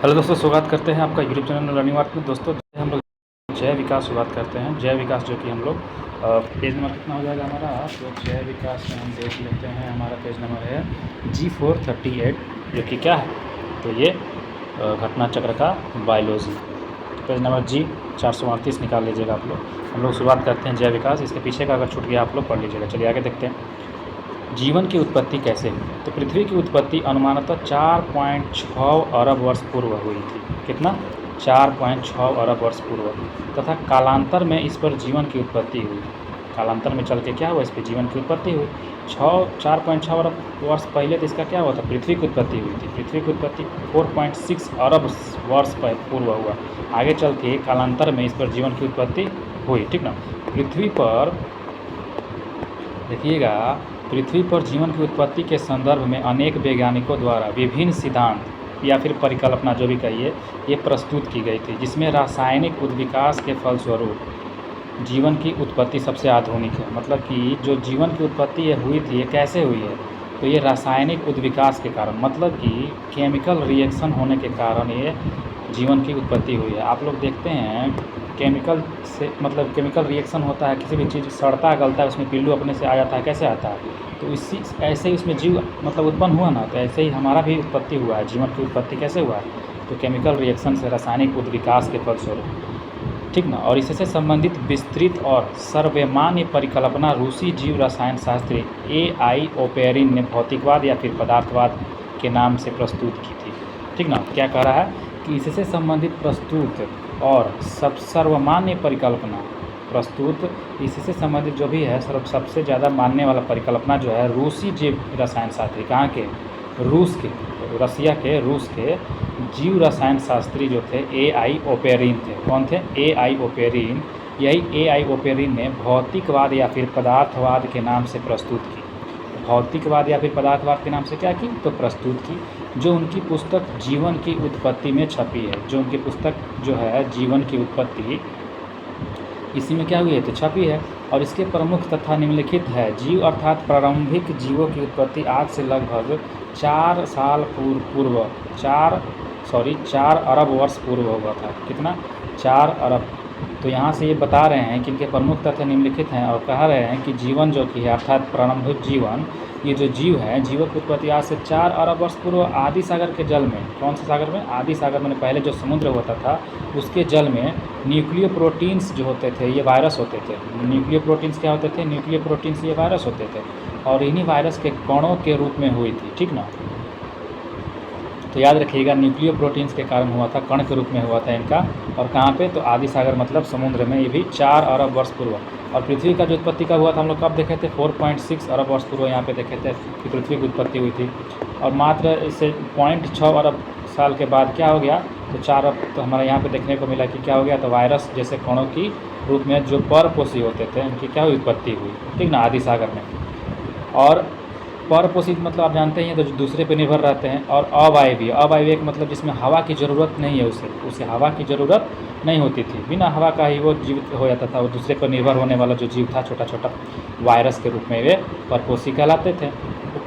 Hello दोस्तों, स्वागत करते हैं आपका यूट्यूब चैनल लर्निंग वार्क में। दोस्तों हम लोग जय विकास शुरुआत करते हैं। जय विकास जो कि हम लोग पेज नंबर कितना हो जाएगा हमारा, तो जय विकास में हम देख लेते हैं। हमारा पेज नंबर है G438, जो कि क्या है, तो ये घटना चक्र का बायोलॉजी। पेज नंबर G438 निकाल लीजिएगा आप लोग। हम लोग शुरुआत करते हैं जय विकास। इसके पीछे का अगर छूट गया आप लोग पढ़ लीजिएगा। चलिए आगे देखते हैं। जीवन की उत्पत्ति कैसे हुई, तो पृथ्वी की उत्पत्ति अनुमानतः 4.6 अरब वर्ष पूर्व हुई थी। कितना? 4.6 अरब वर्ष पूर्व। तथा कालांतर में इस पर जीवन की उत्पत्ति हुई। कालांतर में चल के क्या हुआ, इस पर जीवन की उत्पत्ति हुई। 4.6 अरब वर्ष पहले तो इसका क्या हुआ था, पृथ्वी की उत्पत्ति हुई थी। पृथ्वी की उत्पत्ति 4.6 अरब वर्ष पूर्व हुआ। आगे चल के कालांतर में इस पर जीवन की उत्पत्ति हुई। ठीक ना। पृथ्वी पर देखिएगा, पृथ्वी पर जीवन की उत्पत्ति के संदर्भ में अनेक वैज्ञानिकों द्वारा विभिन्न सिद्धांत या फिर परिकल्पना जो भी कहिए, ये प्रस्तुत की गई थी, जिसमें रासायनिक उद्विकास के फलस्वरूप जीवन की उत्पत्ति सबसे आधुनिक है। मतलब कि जो जीवन की उत्पत्ति ये हुई थी, ये कैसे हुई है, तो ये रासायनिक उद्विकास के कारण, मतलब कि केमिकल रिएक्शन होने के कारण ये जीवन की उत्पत्ति हुई है। आप लोग देखते हैं केमिकल से, मतलब केमिकल रिएक्शन होता है, किसी भी चीज़ सड़ता गलता है, उसमें पिल्लू अपने से आ जाता है। कैसे आता है, तो इसी ऐसे ही उसमें जीव मतलब उत्पन्न हुआ ना, तो ऐसे ही हमारा भी उत्पत्ति हुआ है। जीवन की उत्पत्ति कैसे हुआ है, तो केमिकल रिएक्शन से, रासायनिक उद्विकास के फलस्वरूप। ठीक ना। और इससे संबंधित विस्तृत और सर्वमान्य परिकल्पना रूसी जीव रसायन शास्त्री A.I. ओपेरिन ने भौतिकवाद या फिर पदार्थवाद के नाम से प्रस्तुत की थी। ठीक ना। क्या कह रहा है कि इससे संबंधित प्रस्तुत और सर्वमान्य परिकल्पना, प्रस्तुत इससे संबंधित जो भी है सबसे ज़्यादा मानने वाला परिकल्पना जो है रूसी जीव रसायन शास्त्री, कहाँ के, रूस के, रसिया के, रूस के जीव रसायन शास्त्री जो थे A.I. ओपेरिन थे। कौन थे? A.I. ओपेरिन। यही A.I. ओपेरिन ने भौतिकवाद या फिर पदार्थवाद के नाम से प्रस्तुत की। भौतिकवाद या फिर पदार्थवाद के नाम से क्या की, तो प्रस्तुत की, जो उनकी पुस्तक जीवन की उत्पत्ति में छपी है। जो उनकी पुस्तक जो है जीवन की उत्पत्ति, इसी में क्या हुई है, तो छपी है। और इसके प्रमुख तथा निम्नलिखित है। जीव अर्थात प्रारंभिक जीवों की उत्पत्ति आज से लगभग 4 साल पूर्व 4 अरब वर्ष पूर्व हुआ था। कितना? 4 अरब। तो यहाँ से ये बता रहे हैं कि इनके प्रमुख तथ्य निम्नलिखित हैं, और कह रहे हैं कि जीवन जो कि है अर्थात प्रारंभिक जीवन, ये जो जीव है, जीवों की उत्पत्ति आज से 4 अरब वर्ष पूर्व आदि सागर के जल में, कौन से सागर में, आदि सागर में, पहले जो समुद्र होता था उसके जल में न्यूक्लियो प्रोटीन्स जो होते थे, ये वायरस होते थे। न्यूक्लियो प्रोटीन्स क्या होते थे? न्यूक्लियो प्रोटीन्स ये वायरस होते थे, और इन्हीं वायरस के कणों के रूप में हुई थी। ठीक ना। तो याद रखिएगा, न्यूक्लियो प्रोटीन्स के कारण हुआ था, कण के रूप में हुआ था इनका। और कहाँ पे, तो आदि सागर मतलब समुद्र में, ये भी 4 अरब वर्ष पूर्व। और पृथ्वी का जो उत्पत्ति कब हुआ था, हम लोग कब देखे थे, 4.6 अरब वर्ष पूर्व यहाँ पे देखे थे कि पृथ्वी की उत्पत्ति हुई थी। और मात्र इससे 0.6 अरब साल के बाद क्या हो गया, तो 4 अरब, तो हमारा यहाँ पे देखने को मिला कि क्या हो गया, तो वायरस जैसे कणों की रूप में जो परपोषी होते थे, उनकी क्या हुई, उत्पत्ति हुई। ठीक ना, आदि सागर में। और परपोषित मतलब आप जानते हैं, तो दूसरे पे निर्भर रहते हैं। और अवायवीय, अवायवीय का मतलब जिसमें हवा की ज़रूरत नहीं है, उसे हवा की ज़रूरत नहीं होती थी, बिना हवा का ही वो जीवित हो जाता था। वो दूसरे पर निर्भर होने वाला जो जीव था, छोटा छोटा वायरस के रूप में वे परपोषी कहलाते थे।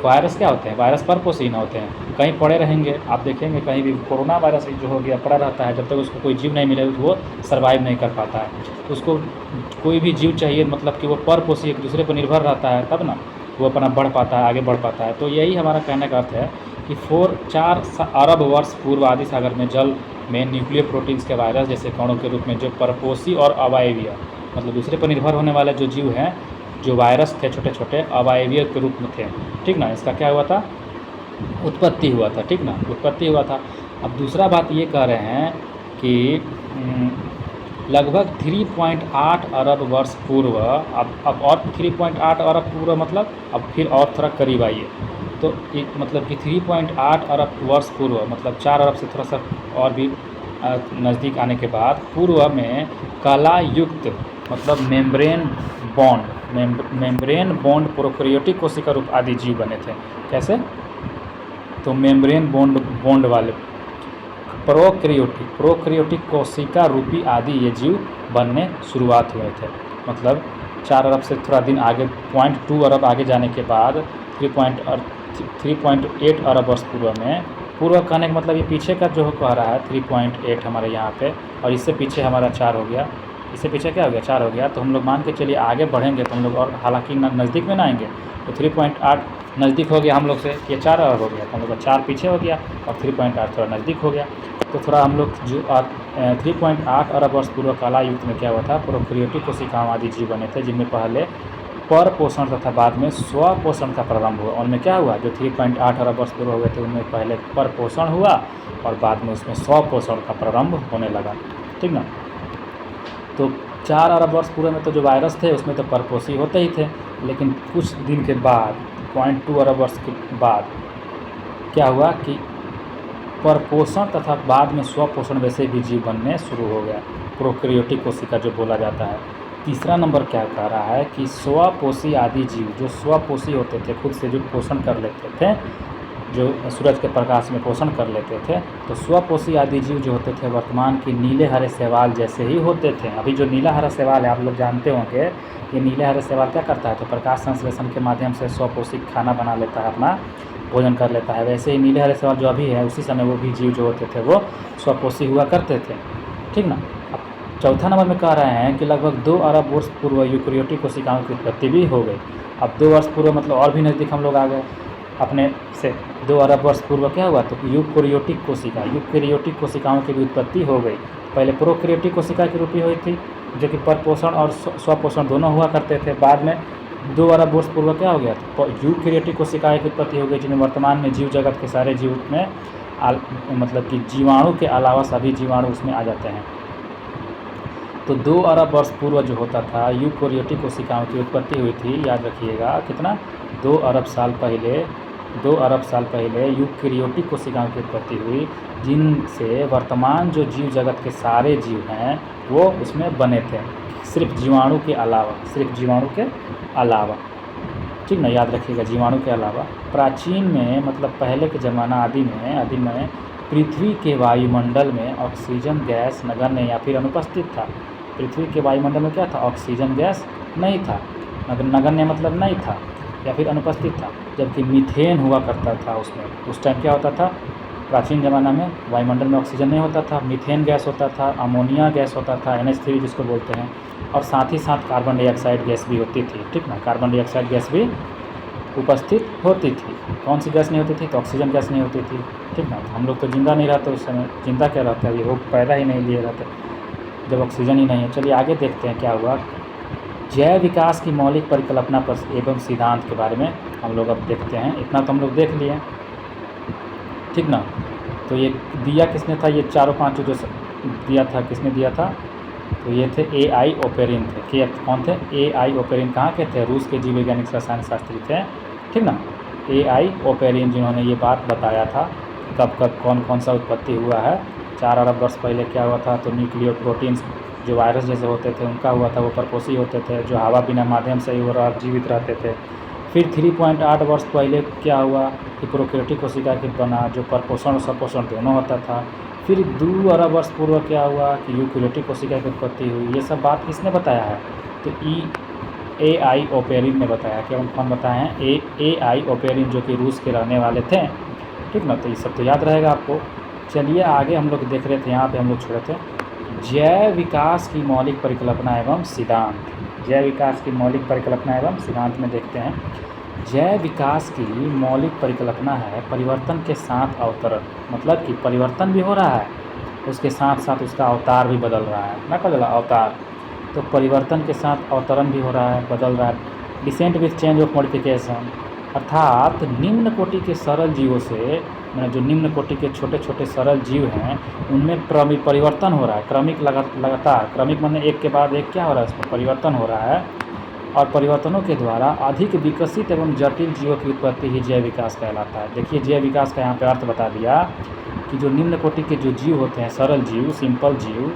वायरस क्या होते हैं, वायरस परपोषी ना होते हैं, कहीं पड़े रहेंगे। आप देखेंगे कहीं भी कोरोना वायरस जो हो गया पड़ा रहता है, जब तक उसको कोई जीव नहीं मिले तो वो सर्वाइव नहीं कर पाता है। उसको कोई भी जीव चाहिए, मतलब कि वो परपोषी एक दूसरे पर निर्भर रहता है, तब ना वो अपना बढ़ पाता है, आगे बढ़ पाता है। तो यही हमारा कहने का अर्थ है कि 4 अरब वर्ष पूर्व आदि सागर में जल में न्यूक्लियो प्रोटीन्स के वायरस जैसे कणों के रूप में जो परपोषी और अवायवीय, मतलब दूसरे पर निर्भर होने वाले जो जीव हैं, जो वायरस थे, छोटे छोटे अवायवीय के रूप में थे। ठीक ना। इसका क्या हुआ था, उत्पत्ति हुआ था। ठीक ना, उत्पत्ति हुआ था। अब दूसरा बात ये कह रहे हैं कि लगभग 3.8 अरब वर्ष पूर्व, अब और 3.8 अरब पूर्व मतलब अब फिर और थोड़ा करीब आइए, तो एक मतलब कि 3.8 अरब वर्ष पूर्व मतलब 4 अरब से थोड़ा सा और भी नज़दीक आने के बाद पूर्व में कला युक्त मतलब मेम्ब्रेन बॉन्ड प्रोकैरियोटिक कोशिका रूप आदि जीव बने थे। कैसे, तो मेम्ब्रेन बॉन्ड वाले प्रोकैरियोटिक कोशिका रूपी आदि ये जीव बनने शुरुआत हुए थे। मतलब 4 अरब से थोड़ा दिन आगे 0.2 अरब आगे जाने के बाद 3.8 अरब वर्ष पूर्व में पूर्व कहने का मतलब ये पीछे का जो कह रहा है 3.8 हमारे यहाँ पे, और इससे पीछे हमारा 4 हो गया, इससे पीछे क्या हो गया 4 हो गया। तो हम लोग मान के चलिए आगे बढ़ेंगे तो हम लोग और हालांकि नज़दीक में ना आएंगे, तो 3.8 नज़दीक हो गया हम लोग से, ये 4 अरब हो गया, तो हम लोग का 4 पीछे हो गया और 3.8 थोड़ा नज़दीक हो गया। तो थोड़ा हम लोग जो 3.8 अरब वर्ष पूर्व काला युग में क्या हुआ था, प्रोक्रिएटिव कोशिकाओं आदि जीव बने थे, जिनमें पहले पर पोषण तथा बाद में स्व पोषण का प्रारंभ हुआ। उनमें क्या हुआ, जो 3.8 अरब वर्ष पूर्व हो गए थे उनमें पहले पर पोषण हुआ और बाद में उसमें स्व पोषण का प्रारंभ होने लगा, ठीक ना। तो 4 अरब वर्ष पूर्व में तो जो वायरस थे उसमें तो परपोषी होते ही थे, लेकिन कुछ दिन के बाद 0.2 अरब वर्ष के बाद क्या हुआ कि परपोषण तथा बाद में स्वपोषण वैसे भी जीव बनने शुरू हो गया, प्रोक्रियोटिक कोशिका जो बोला जाता है। तीसरा नंबर क्या कह रहा है कि स्वपोषी आदि जीव, जो स्वपोषी होते थे, खुद से जो पोषण कर लेते थे, जो सूरज के प्रकाश में पोषण कर लेते थे, तो स्वपोषी आदि जीव जो होते थे वर्तमान के नीले हरे शैवाल जैसे ही होते थे। अभी जो नीला हरा शैवाल है आप लोग जानते होंगे, ये नीले हरे शैवाल क्या करता है, तो प्रकाश संश्लेषण के माध्यम से स्वपोषी खाना बना लेता है, अपना भोजन कर लेता है। वैसे ही नीले हरे शैवाल जो अभी है उसी समय वो भी जीव जो होते थे वो स्वपोषी हुआ करते थे, ठीक ना। अब चौथा नंबर में कह रहे हैं कि लगभग 2 अरब वर्ष पूर्व यूकेरियोटिक कोशिकाओं की उत्पत्ति भी हो गई। अब 2 वर्ष पूर्व मतलब और भी नज़दीक हम लोग आ गए अपने से। 2 अरब वर्ष पूर्व क्या हुआ, तो यूकेरियोटिक कोशिकाओं की भी उत्पत्ति हो गई। पहले प्रोक्रियोटिक कोशिका की रूप हुई थी, जो कि परपोषण और स्वपोषण दोनों हुआ करते थे। बाद में 2 अरब वर्ष पूर्व क्या हो गया, तो यूकेरियोटिक कोशिकाएं की उत्पत्ति हो गई, जिनमें वर्तमान में जीव जगत के सारे जीव में मतलब कि जीवाणु के अलावा सभी जीवाणु उसमें आ जाते हैं। तो 2 अरब वर्ष पूर्व जो होता था यूकेरियोटिक कोशिकाओं की उत्पत्ति हुई थी, याद रखिएगा कितना, 2 अरब साल पहले यूकेरियोटिक कोशिकाओं की उत्पत्ति हुई, जिनसे वर्तमान जो जीव जगत के सारे जीव हैं वो उसमें बने थे, सिर्फ जीवाणु के अलावा, ठीक ना, याद रखिएगा जीवाणु के अलावा। प्राचीन में मतलब पहले के ज़माना आदि में पृथ्वी के वायुमंडल में ऑक्सीजन गैस नगण्य या फिर अनुपस्थित था। पृथ्वी के वायुमंडल में क्या था, ऑक्सीजन गैस नहीं था, नगण्य मतलब नहीं था या फिर अनुपस्थित था, जबकि मीथेन हुआ करता था उसमें। उस टाइम क्या होता था, प्राचीन ज़माना में वायुमंडल में ऑक्सीजन नहीं होता था, मीथेन गैस होता था, अमोनिया गैस होता था, NH3 जिसको बोलते हैं, और साथ ही साथ कार्बन डाइऑक्साइड गैस भी होती थी, ठीक ना। कार्बन डाइऑक्साइड गैस भी उपस्थित होती थी। कौन सी गैस नहीं होती थी, तो ऑक्सीजन गैस नहीं होती थी, ठीक ना। हम लोग तो जिंदा नहीं रहते उस समय, जिंदा क्या रहता है, ये वो पैदा ही नहीं लिए रहते जब ऑक्सीजन ही नहीं है। चलिए आगे देखते हैं क्या हुआ। जैव विकास की मौलिक परिकल्पना पर एवं सिद्धांत के बारे में हम लोग अब देखते हैं। इतना तो हम लोग देख लिए, ठीक ना। तो ये दिया किसने था, ये चारों पांचों जो दिया था किसने दिया था, तो ये थे AI ओपेरिन थे। कि कौन थे, AI ओपेरिन कहाँ के थे, रूस के जीव वैज्ञानिक रसायन शास्त्री थे, ठीक ना। AI ओपेरिन जिन्होंने ये बात बताया था कब कब कौन कौन सा उत्पत्ति हुआ है। 4 अरब वर्ष पहले क्या हुआ था, तो न्यूक्लियर प्रोटीन्स जो वायरस जैसे होते थे उनका हुआ था, वो परपोषी होते थे, जो हवा बिना माध्यम से ही वो जीवित रहते थे। फिर 3.8 वर्ष पहले क्या हुआ कि प्रोक्रियोटिक कोशिका की बना, जो परपोषण और स्वपोषण दोनों होता था। फिर 2 अरब वर्ष पूर्व क्या हुआ कि यूकेरियोटिक कोशिका की उत्पत्ति हुई। ये सब बात किसने बताया है, तो AI ओपेरिन ने बताया। कि हम कौन बताए हैं, AI ओपेरिन, जो कि रूस के रहने वाले थे, ठीक ना। तो ये सब तो याद रहेगा आपको। चलिए आगे हम लोग देख रहे थे, यहाँ पे हम लोग छोड़े थे जैव विकास की मौलिक परिकल्पना एवं सिद्धांत। जैव विकास की मौलिक परिकल्पना एवं सिद्धांत में देखते हैं। जैव विकास की मौलिक परिकल्पना है परिवर्तन के साथ अवतरण, मतलब कि परिवर्तन भी हो रहा है, उसके साथ साथ उसका अवतार भी बदल रहा है ना, बदला अवतार, तो परिवर्तन के साथ अवतरण भी हो रहा है, बदल रहा है। Descent with change of modification, अर्थात निम्न कोटि के सरल जीवों से, जो निम्न कोटि के छोटे छोटे सरल जीव हैं उनमें परिवर्तन हो रहा है, क्रमिक लगातार, क्रमिक माने एक के बाद एक क्या हो रहा है, उसमें परिवर्तन हो रहा है। और परिवर्तनों के द्वारा अधिक विकसित एवं जटिल जीवों की उत्पत्ति ही जैव विकास कहलाता है। देखिए जैव विकास का यहाँ पे अर्थ बता दिया कि जो निम्न कोटि के जो जीव होते हैं, सरल जीव, सिंपल जीव,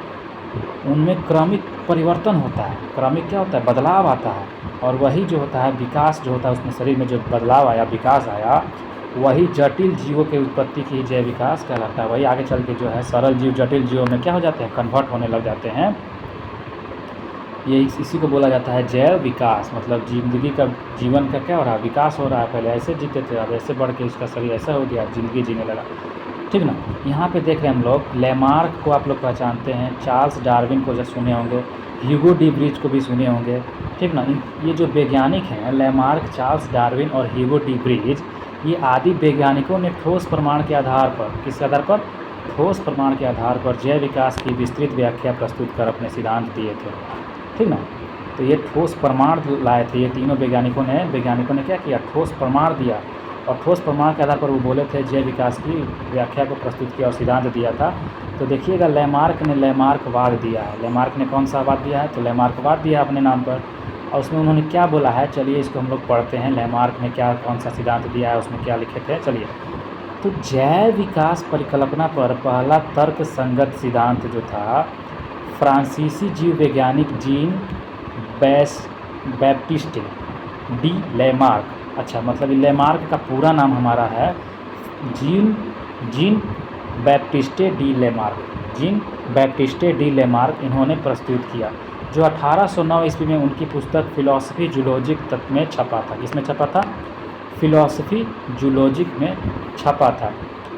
उनमें क्रमिक परिवर्तन होता है। क्रमिक क्या होता है, बदलाव आता है, और वही जो होता है विकास जो होता है, उसमें शरीर में जो बदलाव आया, विकास आया, वही जटिल जीवों की उत्पत्ति की जैव विकास कहलाता है। वही आगे चल के जो है सरल जीव जटिल जीवों में क्या हो जाते हैं, कन्वर्ट होने लग जाते हैं। ये इसी को बोला जाता है जैव विकास। मतलब जिंदगी का, जीवन का क्या हो रहा है, विकास हो रहा है। पहले ऐसे जीते थे, अब ऐसे बढ़ के इसका शरीर ऐसा हो गया, ज़िंदगी जीने लगा। ठीक ना। यहाँ पे देख रहे हैं हम लोग लैमार्क को आप लोग पहचानते हैं, चार्ल्स डार्विन को जो सुने होंगे, ह्यूगो डी ब्रीज को भी सुने होंगे, ठीक ना। ये जो वैज्ञानिक हैं लैमार्क, चार्ल्स डार्विन और ह्यूगो डी ब्रीज, ये आदि वैज्ञानिकों ने ठोस प्रमाण के आधार पर, किस आधार पर, ठोस प्रमाण के आधार पर जैव विकास की विस्तृत व्याख्या प्रस्तुत कर अपने सिद्धांत दिए थे, ठीक ना। तो ये ठोस प्रमाण लाए थे, ये तीनों वैज्ञानिकों ने क्या किया, ठोस प्रमाण दिया, और ठोस प्रमाण के आधार पर वो बोले थे, जैव विकास की व्याख्या को प्रस्तुत किया और सिद्धांत दिया था। तो देखिएगा लैमार्क ने लैमार्कवाद दिया है, लैमार्क ने कौन सा वाद दिया है, तो लैमार्कवाद दिया अपने नाम पर, और उसमें उन्होंने क्या बोला है, चलिए इसको हम लोग पढ़ते हैं। लैमार्क ने क्या, कौन सा सिद्धांत दिया है, उसमें क्या लिखे थे, चलिए। तो जैव विकास परिकल्पना पर पहला तर्क संगत सिद्धांत जो था, फ्रांसीसी जीव वैज्ञानिक जीन बैप्टिस्टे डी लैमार्क, अच्छा मतलब लैमार्क का पूरा नाम हमारा है gene Baptiste D Lamarck, gene Baptiste D Lamarck, इन्होंने प्रस्तुत किया, जो 1809 ईस्वी में उनकी पुस्तक फिलॉसफी जूलॉजिक तत्व में छपा था। इसमें छपा था, फिलॉसफी जूलॉजिक में छपा था,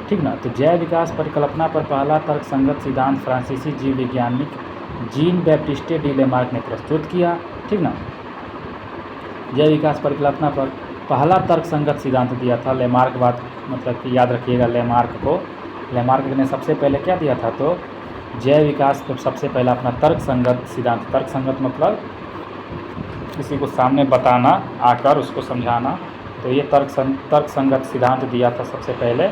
ठीक ना। तो जैव विकास परिकल्पना पर पहला तर्क संगत सिद्धांत फ्रांसीसी जीव वैज्ञानिक जीन बैप्टिस्टे डी लैमार्क ने प्रस्तुत किया, ठीक ना। जैव विकास परिकल्पना पर पहला तर्क संगत सिद्धांत दिया था लैमार्कवाद, मतलब कि याद रखिएगा लैमार्क ने सबसे पहले क्या दिया था, तो जैव विकास को सबसे पहला अपना तर्क संगत सिद्धांत, तर्क संगत मतलब किसी को सामने बताना, आकर उसको समझाना, तो ये तर्क संगत सिद्धांत दिया था सबसे पहले,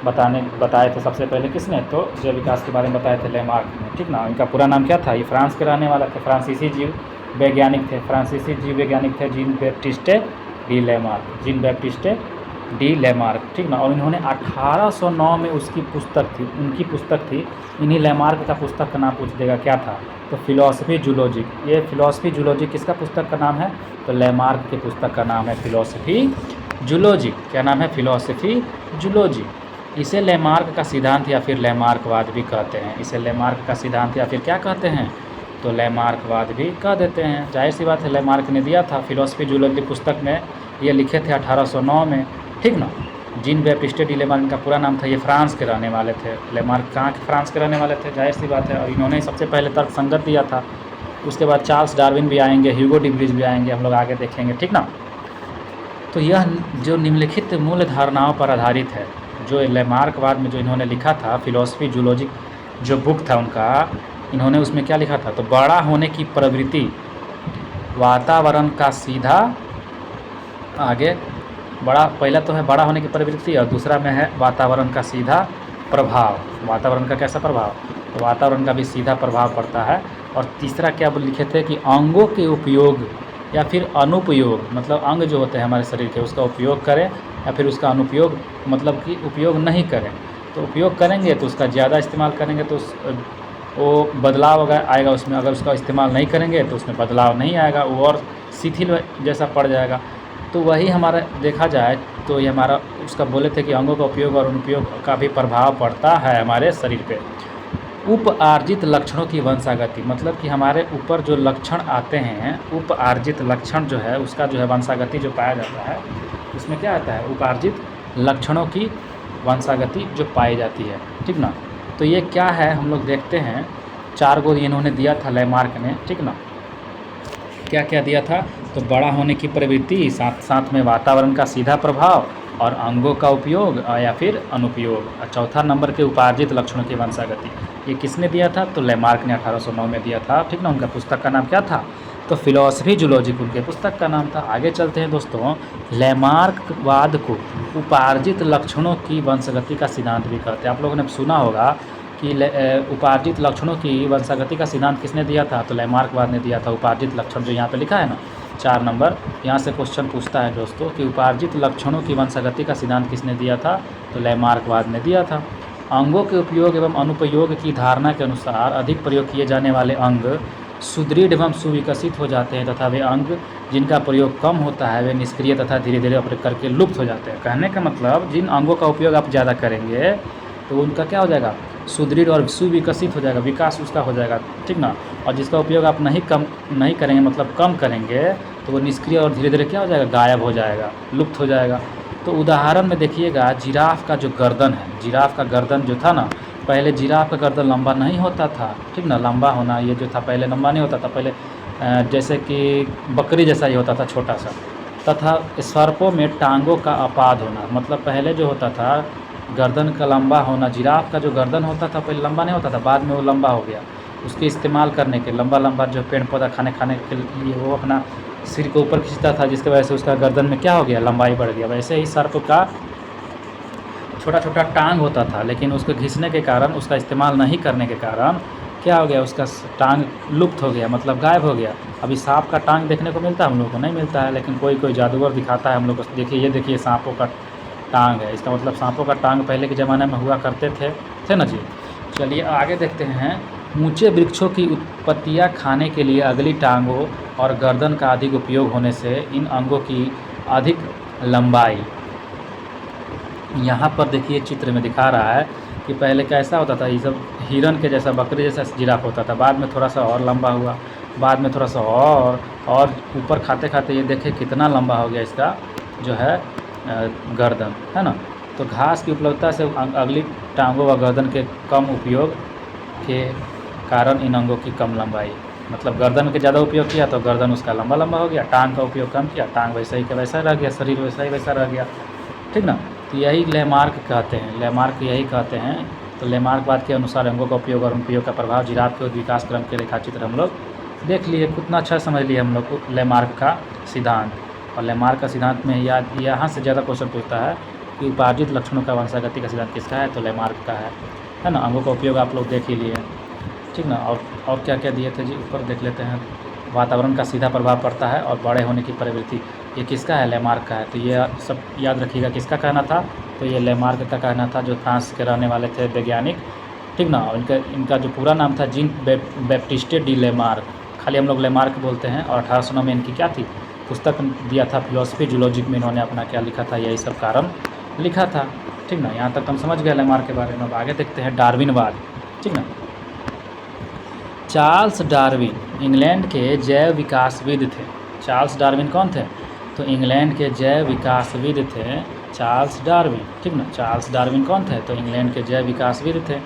बताए थे सबसे पहले किसने, तो जैव विकास के बारे में बताए थे लैमार्क ने, ठीक ना। इनका पूरा नाम क्या था, ये फ्रांस के रहने वाला थे, फ्रांसीसी जीव वैज्ञानिक थे, gene Baptiste D Lamarck, gene Baptiste D Lamarck, ठीक ना। और इन्होंने 1809 में उनकी पुस्तक थी, इन्हीं लैमार्क का पुस्तक का नाम पूछ देगा क्या था, तो फिलॉसफी जूलॉजिक। ये फिलॉसफी जूलॉजिक किसका पुस्तक का नाम है, तो लैमार्क के पुस्तक का नाम है फिलॉसफी जूलॉजिक। क्या नाम है, फिलॉसफी जूलॉजिक। इसे लैमार्क का सिद्धांत या फिर लैमार्कवाद भी कहते हैं, इसे लैमार्क का सिद्धांत या फिर क्या कहते हैं, तो लैमार्कवाद भी कह देते हैं। जाहिर सी बात है, लैमार्क ने दिया था फिलॉसफी जूलॉजी पुस्तक में, ये लिखे थे 1809 में, ठीक ना। जीन बैप्टिस्टे डी लैमार्क का पूरा नाम था, ये फ्रांस के रहने वाले थे। लैमार्क कहाँ के, फ्रांस के रहने वाले थे, जाहिर सी बात है, और इन्होंने सबसे पहले तर्क संगत दिया था। उसके बाद चार्ल्स डार्विन भी आएंगे, ह्यूगो डी ब्रीज भी आएंगे, हम लोग आगे देखेंगे, ठीक ना। तो यह जो निम्नलिखित मूल धारणाओं पर आधारित है, जो लैमार्कवाद में जो इन्होंने लिखा था, फिलॉसफी जूलॉजिक जो बुक था उनका, इन्होंने उसमें क्या लिखा था, तो बड़ा होने की प्रवृत्ति, वातावरण का सीधा, आगे बड़ा, पहला तो है बड़ा होने की प्रवृत्ति और दूसरा में है वातावरण का सीधा प्रभाव। वातावरण का कैसा प्रभाव, तो वातावरण का भी सीधा प्रभाव पड़ता है। और तीसरा क्या लिखे थे कि अंगों के उपयोग या फिर अनुपयोग, मतलब अंग जो होते हैं हमारे शरीर के, उसका उपयोग करें या फिर उसका अनुपयोग, मतलब कि उपयोग नहीं करें। तो उपयोग करेंगे तो उसका ज़्यादा इस्तेमाल करेंगे तो वो बदलाव अगर आएगा उसमें, अगर उसका इस्तेमाल नहीं करेंगे तो उसमें बदलाव नहीं आएगा, वो और शिथिल जैसा पड़ जाएगा। तो वही हमारा देखा जाए तो ये हमारा उसका बोले थे कि अंगों का उपयोग और अनुपयोग का भी प्रभाव पड़ता है हमारे शरीर पे। उपार्जित लक्षणों की वंशागति, मतलब कि हमारे ऊपर जो लक्षण आते हैं, उपार्जित लक्षण जो है उसका जो है वंशागति जो पाया जाता है, उसमें क्या आता है, उपार्जित लक्षणों की वंशागति जो पाई जाती है, ठीक ना। तो ये क्या है हम लोग देखते हैं, 4 गो इन्होंने दिया था लैमार्क ने, ठीक ना। क्या क्या दिया था, तो बड़ा होने की प्रवृत्ति, साथ साथ में वातावरण का सीधा प्रभाव और अंगों का उपयोग या फिर अनुपयोग। चौथा नंबर के उपार्जित लक्षणों की वंशागति, ये किसने दिया था, तो लैमार्क ने 1809 में दिया था, ठीक ना। उनका पुस्तक का नाम क्या था, तो फिलॉसफी जूलॉजिक उनके पुस्तक का नाम था। आगे चलते हैं दोस्तों, लैमार्कवाद को उपार्जित लक्षणों की वंशागति का सिद्धांत भी कहते हैं। आप लोगों ने सुना होगा कि उपार्जित लक्षणों की वंशागति का सिद्धांत किसने दिया था, तो लैमार्कवाद ने दिया था। उपार्जित लक्षण जो यहाँ पे लिखा है ना, 4 नंबर, यहाँ से क्वेश्चन पूछता है दोस्तों कि उपार्जित लक्षणों की वंशागति का सिद्धांत किसने दिया था, तो लैमार्कवाद ने दिया था। अंगों के उपयोग एवं अनुपयोग की धारणा के अनुसार अधिक प्रयोग किए जाने वाले अंग सुदृढ़ एवं सुविकसित हो जाते हैं तथा वे अंग जिनका प्रयोग कम होता है वे निष्क्रिय तथा धीरे धीरे अपने करके लुप्त हो जाते हैं। कहने का मतलब जिन अंगों का उपयोग आप ज़्यादा करेंगे तो उनका क्या हो जाएगा, सुदृढ़ और सुविकसित हो जाएगा, विकास उसका हो जाएगा, ठीक ना। और जिसका उपयोग आप नहीं करेंगे, मतलब कम करेंगे, तो वो निष्क्रिय और धीरे धीरे क्या हो जाएगा, गायब हो जाएगा, लुप्त हो जाएगा। तो उदाहरण में देखिएगा, जिराफ का जो गर्दन है, जिराफ का गर्दन जो था ना, पहले जिराफ का गर्दन लंबा नहीं होता था, ठीक ना, लंबा होना ये जो था पहले लंबा नहीं होता था, पहले जैसे कि बकरी जैसा ही होता था छोटा सा। तथा सर्पों में टांगों का अपाद होना, मतलब पहले जो होता था गर्दन का लंबा होना, जिराफ का जो गर्दन होता था पहले लंबा नहीं होता था, बाद में वो लंबा हो गया। उसके इस्तेमाल करने के लंबा लंबा जो पेड़ पौधा खाने के लिए वो अपना सिर को ऊपर खींचता था, जिसकी वजह से उसका गर्दन में क्या हो गया, लंबाई बढ़ गया। वैसे ही सर्प का छोटा छोटा टांग होता था, लेकिन उसको घिसने के कारण, उसका इस्तेमाल नहीं करने के कारण क्या हो गया, उसका टांग लुप्त हो गया, मतलब गायब हो गया। अभी सांप का टांग देखने को मिलता है, हम लोग को नहीं मिलता है, लेकिन कोई कोई जादूगर दिखाता है हम लोग को, देखिए ये देखिए सांपों का टांग है। इसका मतलब सांपों का टांग पहले के ज़माने में हुआ करते थे ना जी। चलिए आगे देखते हैं। ऊंचे वृक्षों की उत्पत्तियां खाने के लिए अगली टांगों और गर्दन का अधिक उपयोग होने से इन अंगों की अधिक लंबाई, यहाँ पर देखिए चित्र में दिखा रहा है कि पहले कैसा होता था, ये सब हिरन के जैसा, बकरी जैसा जिराफ होता था, बाद में थोड़ा सा और लंबा हुआ, बाद में थोड़ा सा और ऊपर खाते खाते ये देखें कितना लंबा हो गया इसका जो है गर्दन, है ना। तो घास की उपलब्धता से अगली टांगों व गर्दन के कम उपयोग के कारण इन अंगों की कम लंबाई, मतलब गर्दन के ज़्यादा उपयोग किया तो गर्दन उसका लंबा लंबा हो गया, टांग का उपयोग कम किया, टांग वैसा ही का वैसा रह गया, शरीर वैसा ही वैसा रह गया, ठीक ना। तो यही लैमार्क कहते हैं, लैमार्क यही कहते हैं। तो लैमार्कवाद के अनुसार अंगों का उपयोग और उपयोग का प्रभाव जिराफ के विकास क्रम के रेखाचित्र हम लोग देख लिए, कितना अच्छा समझ लिए हम लोग को लैमार्क का सिद्धांत। और लैमार्क का सिद्धांत में यहाँ से ज़्यादा क्वेश्चन पूछता है कि उपार्जित लक्षणों का वंशागति का सिद्धांत किसका है, तो लैमार्क का है ना। अंगों का उपयोग आप लोग देख ही लिए, ठीक ना। और क्या क्या दिए थे जी, ऊपर देख लेते हैं। वातावरण का सीधा प्रभाव पड़ता है और बड़े होने की प्रवृत्ति, ये किसका है, लैमार्क का है। तो ये सब याद रखिएगा किसका कहना था, तो ये लैमार्क का कहना था, जो फ्रांस के रहने वाले थे वैज्ञानिक, ठीक ना। और इनका जो पूरा नाम था जीन बैप्टिस्टे डी लैमार्क, खाली हम लोग लैमार्क बोलते हैं। और 1809 में इनकी क्या थी, पुस्तक दिया था फिलोसफी जूलॉजिक में, इन्होंने अपना क्या लिखा था, यही सब कारण लिखा था, ठीक ना। यहाँ तक हम समझ गए लैमार्क के बारे में। अब आगे देखते हैं डार्विनवाद, ठीक ना। चार्ल्स डार्विन इंग्लैंड के जैव विकासविद थे। चार्ल्स डार्विन कौन थे, तो इंग्लैंड के जैव विकासविद थे चार्ल्स डार्विन, ठीक ना। चार्ल्स डार्विन कौन थे, तो इंग्लैंड के जैव विकासविद थे।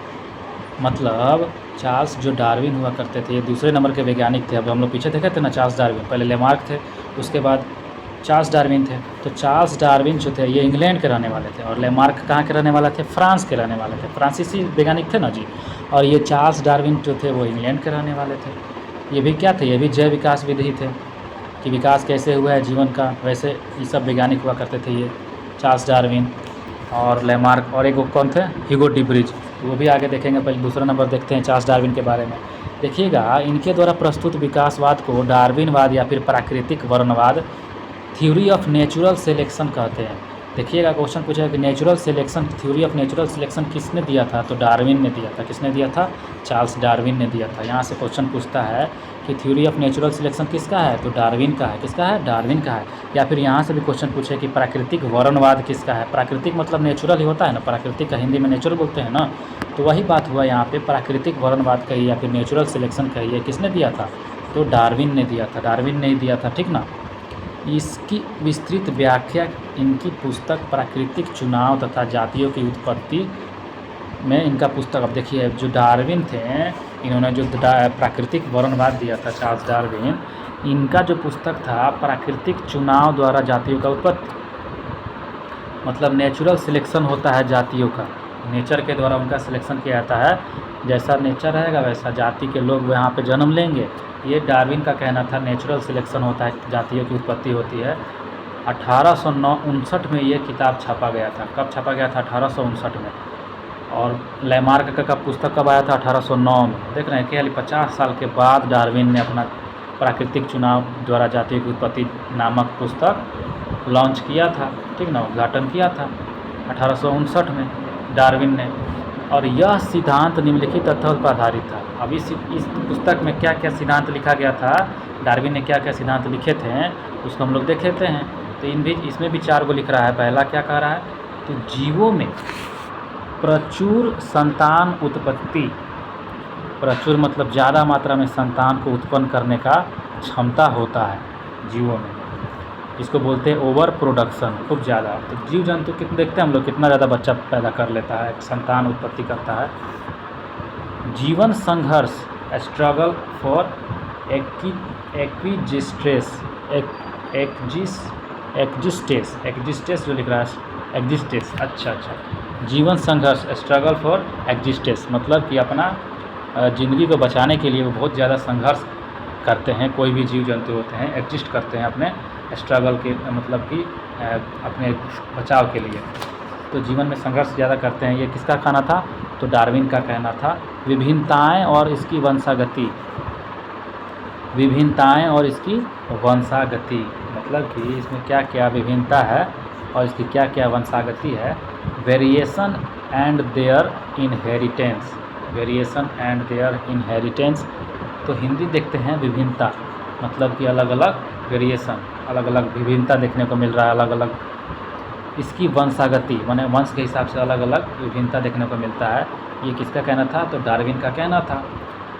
मतलब चार्ल्स जो डार्विन हुआ करते थे, ये दूसरे नंबर के वैज्ञानिक थे। अब हम लोग पीछे देखे थे ना, चार्ल्स डार्विन, पहले लेमार्क थे, उसके बाद चार्ल्स डार्विन थे। तो चार्ल्स डार्विन जो थे ये इंग्लैंड के रहने वाले थे, और लेमार्क कहाँ के रहने वाले थे, फ्रांस के रहने वाले थे, फ्रांसीसी वैज्ञानिक थे ना जी। और ये चार्ल्स डार्विन जो थे वो इंग्लैंड के रहने वाले थे। ये भी क्या थे, ये भी जैव विकास विधि थे, कि विकास कैसे हुआ है जीवन का, वैसे ये सब वैज्ञानिक हुआ करते थे ये, चार्ल्स डार्विन और लेमार्क। और एक कौन थे, ह्यूगो डी ब्रिज, वो भी आगे देखेंगे। पहले दूसरा नंबर देखते हैं चार्ल्स डार्विन के बारे में। देखिएगा, इनके द्वारा प्रस्तुत विकासवाद को डार्विनवाद या फिर प्राकृतिक वर्णवाद, थ्योरी ऑफ नेचुरल सिलेक्शन कहते हैं। देखिएगा क्वेश्चन पूछा कि natural selection, theory of natural selection किसने दिया था, तो डार्विन ने दिया था। किसने दिया था, चार्ल्स डार्विन ने दिया था। यहाँ से क्वेश्चन पूछता है कि थ्योरी ऑफ नेचुरल सिलेक्शन किसका है, तो डार्विन का है। किसका है, डार्विन का है। या फिर यहाँ से भी क्वेश्चन पूछे कि प्राकृतिक वर्णवाद किसका है। प्राकृतिक मतलब नेचुरल ही होता है ना, प्राकृतिक का हिंदी में नेचुरल बोलते हैं ना, तो वही बात हुआ यहाँ पे, प्राकृतिक वर्णवाद कहिए या फिर नेचुरल सिलेक्शन कहिए, किसने दिया था, तो डार्विन ने दिया था, डार्विन ने ही दिया था, ठीक ना। इसकी विस्तृत व्याख्या इनकी पुस्तक प्राकृतिक चुनाव तथा जातियों की उत्पत्ति में इनका पुस्तक। अब देखिए, जो डार्विन थे, इन्होंने जो प्राकृतिक वर्णवाद दिया था चार्ल्स डार्विन, इनका जो पुस्तक था प्राकृतिक चुनाव द्वारा जातियों का उत्पत्ति, मतलब नेचुरल सिलेक्शन होता है जातियों का, नेचर के द्वारा उनका सिलेक्शन किया जाता है, जैसा नेचर रहेगा वैसा जाति के लोग वहाँ पे जन्म लेंगे। ये डार्विन का कहना था, नेचुरल सिलेक्शन होता है, जातियों की उत्पत्ति होती है। 1859 में ये किताब छापा गया था। कब छापा गया था, 1859 में। और लेमार्क का पुस्तक कब आया था, 1809 में। देख रहे हैं कि 50 साल के बाद डार्विन ने अपना प्राकृतिक चुनाव द्वारा जातियों की उत्पत्ति नामक पुस्तक लॉन्च किया था, ठीक ना, उद्घाटन किया था 1859 में डार्विन ने। और यह सिद्धांत निम्नलिखित तथ्यों पर आधारित था। अब इस पुस्तक में क्या क्या सिद्धांत लिखा गया था, डार्विन ने क्या क्या सिद्धांत लिखे थे, उसको हम लोग देख लेते हैं। तो इसमें भी 4 को लिख रहा है। पहला क्या कह रहा है, तो जीवों में प्रचुर संतान उत्पत्ति, प्रचुर मतलब ज़्यादा मात्रा में संतान को उत्पन्न करने का क्षमता होता है जीवों में। जिसको बोलते हैं ओवर प्रोडक्शन, खूब ज़्यादा। तो जीव जंतु कितने देखते हैं हम लोग, कितना ज़्यादा बच्चा पैदा कर लेता है, संतान उत्पत्ति करता है। जीवन संघर्ष, स्ट्रगल फॉर एक्विजिस्टेस, एग्जिस्टेस जो लिख रहा है एग्जिस्टेस, अच्छा। जीवन संघर्ष, स्ट्रगल फॉर एग्जिस्टेस, मतलब कि अपना ज़िंदगी को बचाने के लिए वो बहुत ज़्यादा संघर्ष करते हैं। कोई भी जीव जंतु होते हैं एग्जिस्ट करते हैं अपने स्ट्रगल के, मतलब कि अपने बचाव के लिए। तो जीवन में संघर्ष ज़्यादा करते हैं। ये किसका कहना था, तो डार्विन का कहना था। विभिन्नताएं और इसकी वंशागति, विभिन्नताएं और इसकी वंशागति, मतलब कि इसमें क्या क्या विभिन्नता है और इसकी क्या क्या वंशागति है। Variation and their inheritance, variation and their inheritance. तो हिंदी देखते हैं विभिन्नता, मतलब कि अलग अलग वेरिएशन, अलग अलग विभिन्नता देखने को मिल रहा है, अलग अलग इसकी वंशागति, माने वंश के हिसाब से अलग अलग विभिन्नता देखने को मिलता है। ये किसका कहना था, तो डार्विन का कहना था।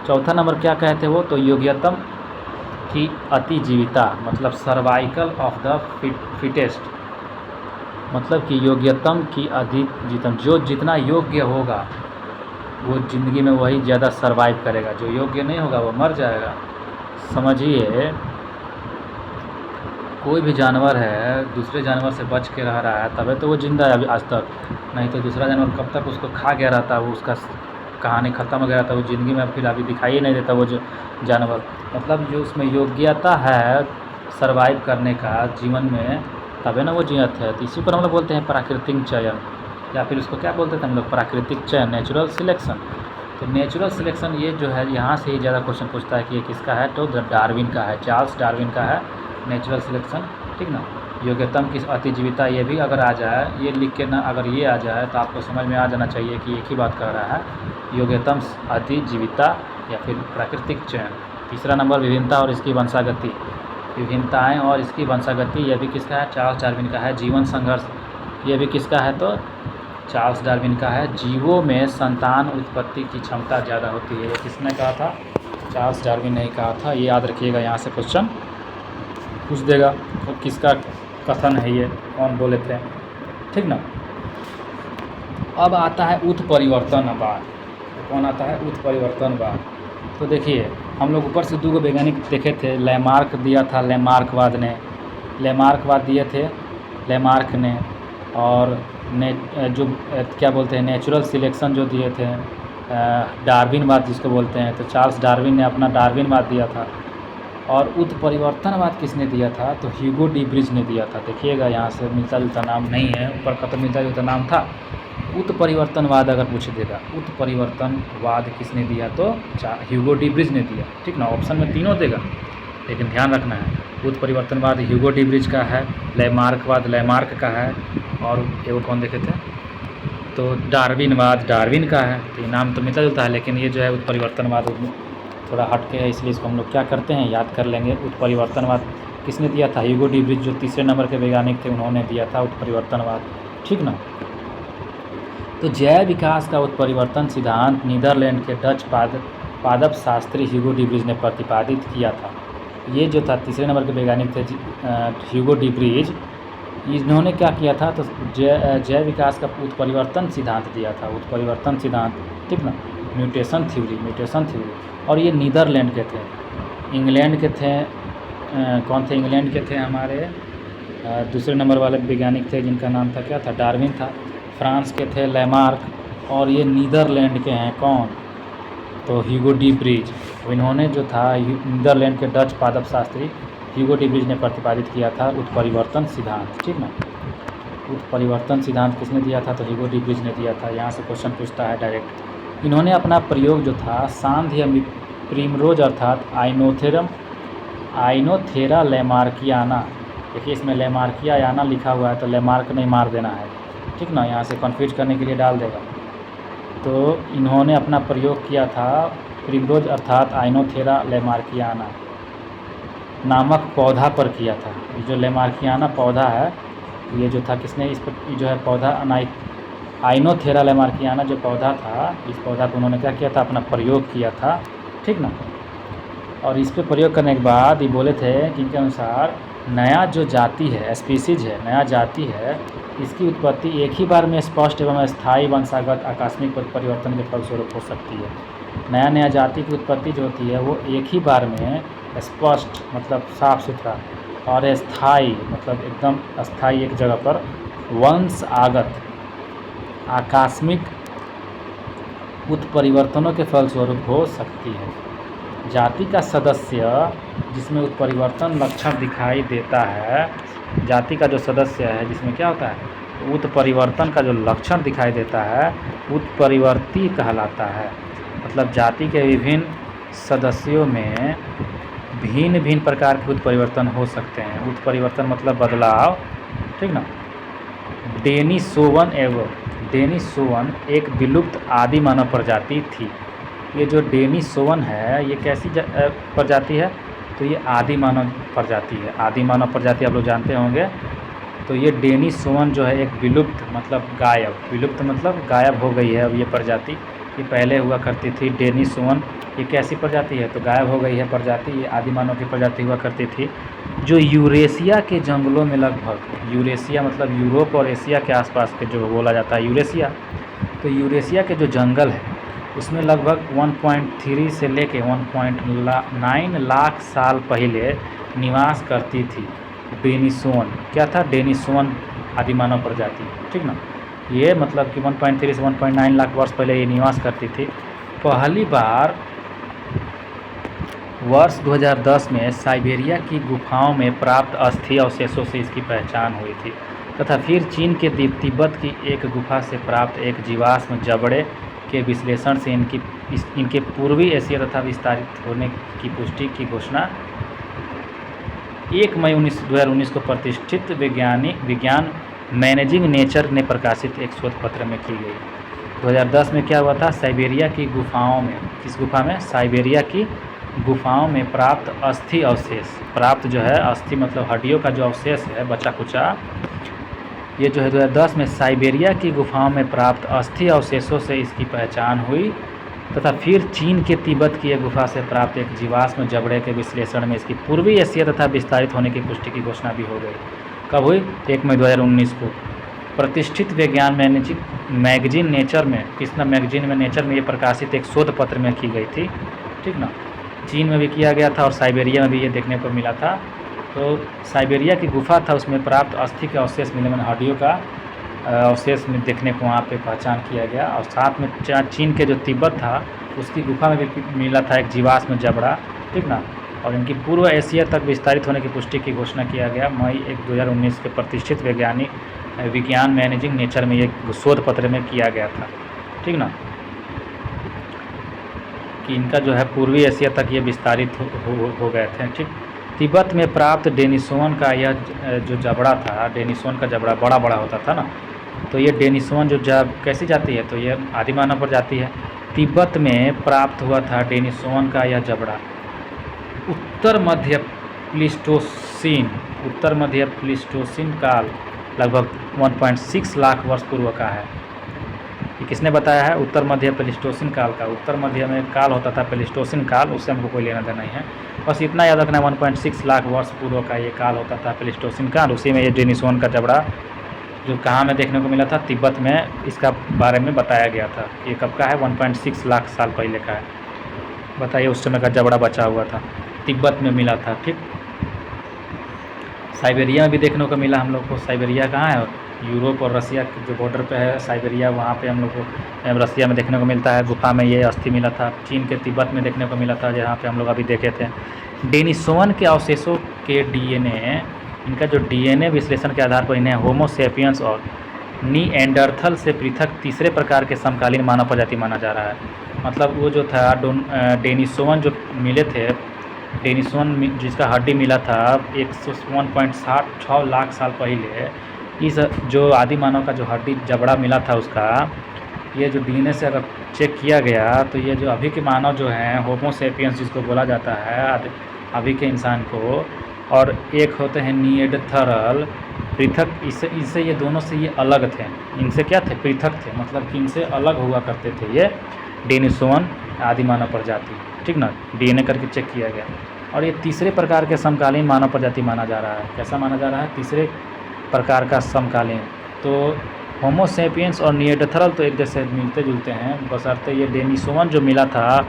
चौथा नंबर क्या कहते वो, तो योग्यतम की अतिजीविता, मतलब सर्वाइकल ऑफ द फिटेस्ट, मतलब कि योग्यतम की अधिजीतम, जो जितना योग्य होगा वो ज़िंदगी में वही ज़्यादा सर्वाइव करेगा, जो योग्य नहीं होगा वो मर जाएगा। समझिए, कोई भी जानवर है दूसरे जानवर से बच के रह रहा है तभी तो वो जिंदा है अभी आज तक, नहीं तो दूसरा जानवर कब तक उसको खा गया रहता, वो उसका कहानी ख़त्म हो गया था, वो ज़िंदगी में फिर अभी दिखाई नहीं देता वो जो जानवर। मतलब जो उसमें योग्यता है सर्वाइव करने का जीवन में, तभी ना वो जीवित है। तो इसी पर हम लोग बोलते हैं प्राकृतिक चयन, या फिर उसको क्या बोलते थे हम लोग, प्राकृतिक चयन, नेचुरल सिलेक्शन। तो नेचुरल सिलेक्शन ये जो है यहाँ से ही ज़्यादा क्वेश्चन पूछता है कि ये किसका है, तो डार्विन का है, चार्ल्स डार्विन का है नेचुरल सिलेक्शन, ठीक ना। योग्यतम की अतिजीविता, ये भी अगर आ जाए, ये लिख के ना अगर ये आ जाए तो आपको समझ में आ जाना चाहिए कि एक ही बात कर रहा है, योग्यतम अतिजीविता या फिर प्राकृतिक चयन। तीसरा नंबर विभिन्नता और इसकी वंशागति, विभिन्नताएं और इसकी वंशागति, ये भी किसका है, चार्ल्स डार्विन का है। जीवन संघर्ष, ये भी किसका है, तो चार्ल्स डार्विन का है। जीवों में संतान उत्पत्ति की क्षमता ज़्यादा होती है, ये किसने कहा था, चार्ल्स डार्विन ने कहा था। ये याद रखिएगा, यहाँ से क्वेश्चन पूछ देगा तो किसका कथन है ये, कौन बोले थे, ठीक ना। अब आता है उत्परिवर्तनवाद। कौन आता है, उत्परिवर्तनवाद। तो देखिए, हम लोग ऊपर से 2 वैज्ञानिक देखे थे, लैमार्क दिया था, लैमार्कवाद दिए थे लैमार्क ने, और जो क्या बोलते हैं नेचुरल सिलेक्शन जो दिए थे, डार्विनवाद जिसको बोलते हैं, तो चार्ल्स डार्विन ने अपना डार्विनवाद दिया था। और उत्परिवर्तनवाद किसने दिया था, तो ह्यूगो डी ब्रिज ने दिया था। देखिएगा यहाँ से मिलता जुलता नाम नहीं है, ऊपर का तो मिलता जुलता नाम था। उत्परिवर्तनवाद अगर पूछ देगा, उत्परिवर्तनवाद किसने दिया, तो ह्यूगो डी ब्रिज ने दिया, ठीक ना। ऑप्शन में तीनों देगा, लेकिन ध्यान रखना है, उत्परिवर्तनवाद ह्यूगो डी ब्रिज का है, लैमार्कवाद लैमार्क का है, और एगो कौन देखे थे, तो डार्विनवाद डार्विन का है। तो ये नाम तो मिलता जुलता है, लेकिन ये जो है उत्परिवर्तनवाद थोड़ा हट के है, इसलिए इसको हम लोग क्या करते हैं, याद कर लेंगे। उत्परिवर्तनवाद किसने दिया था, ह्यूगो डी ब्रिज, जो तीसरे नंबर के वैज्ञानिक थे, उन्होंने दिया था उत्परिवर्तनवाद, ठीक ना। तो जैव विकास का उत्परिवर्तन सिद्धांत नीदरलैंड के डच पादप शास्त्री ह्यूगो डी ब्रिज ने प्रतिपादित किया था। ये जो था तीसरे नंबर के वैज्ञानिक थे ह्यूगो डी ब्रिज, इन्होंने क्या किया था, तो जैव विकास का उत्परिवर्तन सिद्धांत दिया था, उत्परिवर्तन सिद्धांत, ठीक ना। म्यूटेशन थ्योरी, और ये नीदरलैंड के थे। इंग्लैंड के थे, कौन थे, इंग्लैंड के थे हमारे दूसरे नंबर वाले वैज्ञानिक थे जिनका नाम था क्या था, डार्विन था। फ्रांस के थे लैमार्क, और ये नीदरलैंड के हैं कौन, तो ह्यूगो डी ब्रिज। इन्होंने जो था नीदरलैंड के डच पादप शास्त्री ह्यूगो डी ब्रिज ने प्रतिपादित किया था उत्परिवर्तन सिद्धांत, ठीक ना। उत्परिवर्तन सिद्धांत किसने दिया था, तो ह्यूगो डी ब्रिज ने दिया था। यहाँ से क्वेश्चन पूछता है डायरेक्ट। इन्होंने अपना प्रयोग जो था सांध या प्रिमरोज अर्थात आइनोथेरा लैमार्कियाना, देखिए इसमें लैमार्कियाना लिखा हुआ है तो लैमार्क नहीं मार देना है, ठीक ना, यहाँ से कन्फ्यूज करने के लिए डाल देगा। तो इन्होंने अपना प्रयोग किया था प्रिमरोज अर्थात आइनोथेरा लैमार्कियाना नामक पौधा पर किया था। ये जो लैमार्कियाना पौधा है, ये जो था किसने इस पर जो है पौधा आइनोथेरा लैमार्कियाना जो पौधा था, इस पौधा को उन्होंने क्या किया था, अपना प्रयोग किया था, ठीक ना। और इस पे प्रयोग करने के बाद ये बोले थे कि इनके अनुसार नया जो जाति है, स्पीसीज है, नया जाति है, इसकी उत्पत्ति एक ही बार में स्पष्ट एवं स्थायी वंशागत आकस्मिक परिवर्तन के फलस्वरूप हो सकती है। नया जाति की उत्पत्ति जो होती है वो एक ही बार में स्पष्ट मतलब साफ सुथरा और स्थायी मतलब एकदम स्थायी एक जगह पर वंशागत आकस्मिक उत्परिवर्तनों के फलस्वरूप हो सकती है। जाति का सदस्य जिसमें उत्परिवर्तन लक्षण दिखाई देता है, जाति का जो सदस्य है जिसमें क्या होता है, उत्परिवर्तन का जो लक्षण दिखाई देता है उत्परिवर्ती कहलाता है। मतलब जाति के विभिन्न सदस्यों में भिन्न भिन्न प्रकार के उत्परिवर्तन हो सकते हैं। उत्परिवर्तन मतलब बदलाव, ठीक ना। डेनिसोवन एक विलुप्त आदि मानव प्रजाति थी। ये जो डेनिसोवन है ये कैसी प्रजाति है, तो ये आदि मानव प्रजाति है। आदि मानव प्रजाति आप लोग जानते होंगे। तो ये डेनिसोवन जो है एक विलुप्त मतलब गायब हो गई है अब ये प्रजाति। ये पहले हुआ करती थी डेनिसोवन, ये कैसी प्रजाति है, तो गायब हो गई है प्रजाति। ये आदि मानव की प्रजाति हुआ करती थी जो यूरेशिया के जंगलों में लगभग, यूरेशिया मतलब यूरोप और एशिया के आसपास के जो बोला जाता है यूरेशिया, तो यूरेशिया के जो जंगल है उसमें लगभग 1.3 से लेके 1.9 लाख साल पहले निवास करती थी डेनिसोवन। क्या था, डेनिसोवन आदि मानव प्रजाति, ठीक ना। ये मतलब कि 1.3 से 1.9 लाख वर्ष पहले ये निवास करती थी। पहली बार वर्ष 2010 में साइबेरिया की गुफाओं में प्राप्त अस्थि अवशेषों से इसकी पहचान हुई थी तथा फिर चीन के तिब्बत की एक गुफा से प्राप्त एक जीवाश्म जबड़े के विश्लेषण से इनके पूर्वी एशिया तथा विस्तारित होने की पुष्टि की घोषणा 1 मई 2019 को प्रतिष्ठित विज्ञान मैनेजिंग नेचर ने प्रकाशित एक शोध पत्र में की गई। 2010 में क्या हुआ था, साइबेरिया की गुफाओं में, किस गुफा में, साइबेरिया की गुफाओं में प्राप्त अस्थि अवशेष, प्राप्त जो है अस्थि मतलब हड्डियों का जो अवशेष है बचा कुचा, ये जो है 2010 में साइबेरिया की गुफाओं में प्राप्त अस्थि अवशेषों से इसकी पहचान हुई तथा फिर चीन के तिब्बत की एक गुफा से प्राप्त एक जीवाश्म जबड़े के विश्लेषण में इसकी पूर्वी एशिया तथा विस्तारित होने की पुष्टि की घोषणा भी हो गई। कब हुई, 1 मई 2019 को प्रतिष्ठित विज्ञान मैगजीन नेचर में, किसना मैगजीन में, नेचर में ये प्रकाशित एक शोध पत्र में की गई थी, ठीक ना। चीन में भी किया गया था और साइबेरिया में भी ये देखने को मिला था। तो साइबेरिया की गुफा था, उसमें प्राप्त अस्थि के अवशेष मिले, मैंने हड्डियों का अवशेष में देखने को वहाँ पे पहचान किया गया। और साथ में चीन के जो तिब्बत था उसकी गुफा में भी मिला था एक जीवाश्म जबड़ा, ठीक ना। और इनकी पूर्व एशिया तक विस्तारित होने की पुष्टि की घोषणा किया गया मई 1 2019 के प्रतिष्ठित विज्ञान मैनेजिंग नेचर में एक शोध पत्र में किया गया था, ठीक ना, कि इनका जो है पूर्वी एशिया तक ये विस्तारित हो गए थे, ठीक। तिब्बत में प्राप्त डेनिसोवन का यह जो जबड़ा था, डेनिसोवन का जबड़ा बड़ा बड़ा होता था ना, तो ये डेनिसोवन जो कैसी जाती है, तो ये आदि मानव पर जाती है। तिब्बत में प्राप्त हुआ था डेनिसोवन का यह जबड़ा उत्तर मध्य प्लीस्टोसीन काल लगभग 1.6 लाख वर्ष पूर्व का है। ये किसने बताया है, उत्तर मध्य प्लीस्टोसीन काल का। उत्तर मध्य में काल होता था प्लीस्टोसीन काल, उससे हमको कोई लेना देना नहीं है, बस इतना याद रखना 1.6 लाख वर्ष पूर्व का ये काल होता था प्लीस्टोसीन काल। उसी में ये डेनिसोवन का जबड़ा जो कहाँ में देखने को मिला था, तिब्बत में, इसका बारे में बताया गया था। ये कब का है, 1.6 लाख साल पहले का है। बताइए, उस समय का जबड़ा बचा हुआ था, तिब्बत में मिला था, ठीक। साइबेरिया में भी देखने को मिला हम लोग को। साइबेरिया कहाँ है, यूरोप और रसिया के जो बॉर्डर पे है साइबेरिया, वहाँ पे हम लोग को रसिया में देखने को मिलता है। गुफा में ये अस्थि मिला था। चीन के तिब्बत में देखने को मिला था, जहाँ पे हम लोग अभी देखे थे। डेनिसोवन के अवशेषों के डीएनए, इनका जो डीएनए विश्लेषण के आधार पर इन्हें होमो सेपियंस और नीएंडरथल से पृथक तीसरे प्रकार के समकालीन मानव प्रजाति माना जा रहा है। मतलब वो जो था डेनिसोवन जो मिले थे, डेनिसोवन जिसका हड्डी मिला था 101.6 लाख साल पहले, इस जो आदि मानव का जो हड्डी जबड़ा मिला था उसका, ये जो डीएनए से अगर चेक किया गया तो ये जो अभी के मानव जो हैं होमो सेपियंस जिसको बोला जाता है अभी के इंसान को, और एक होते हैं निएंडरथल, पृथक, इससे ये दोनों से ये अलग थे। इनसे क्या थे, पृथक थे, मतलब कि इनसे अलग हुआ करते थे ये डेनिसोवन आदि मानव प्रजाति, ठीक ना। डीएनए करके चेक किया गया। और ये तीसरे प्रकार के समकालीन मानव प्रजाति माना जा रहा है। कैसा माना जा रहा है? तीसरे प्रकार का समकालीन। तो होमो सेपियंस और निएंडरथल तो एक जैसे मिलते जुलते हैं, बशर्ते ये डेनिसोवन जो मिला था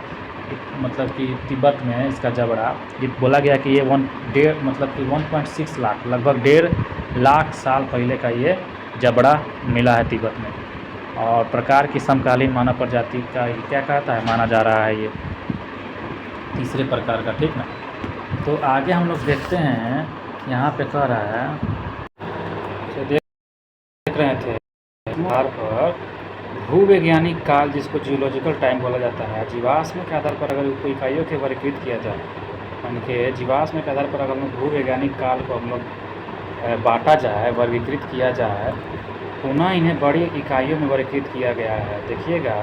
मतलब कि तिब्बत में, इसका जबड़ा, ये बोला गया कि ये 1.6 लाख, लगभग 1.5 लाख साल पहले का ये जबड़ा मिला है तिब्बत में। और प्रकार की समकालीन मानव प्रजाति का ये क्या कहता है, माना जा रहा है ये तीसरे प्रकार का, ठीक ना। तो आगे हम लोग देखते हैं, यहाँ पे कह रहा है, तो देख रहे थे आधार पर भूवैज्ञानिक काल, जिसको जियोलॉजिकल टाइम बोला जाता है, जीवाश्म के आधार पर अगर उसको इकाइयों के वर्गीकृत किया जाए, उनके जीवाश्म के आधार पर अगर हम लोग भूवैज्ञानिक काल को हम लोग बांटा जाए, वर्गीकृत किया जाए, पुनः इन्हें बड़ी इकाइयों में वर्गीकृत किया गया है। देखिएगा,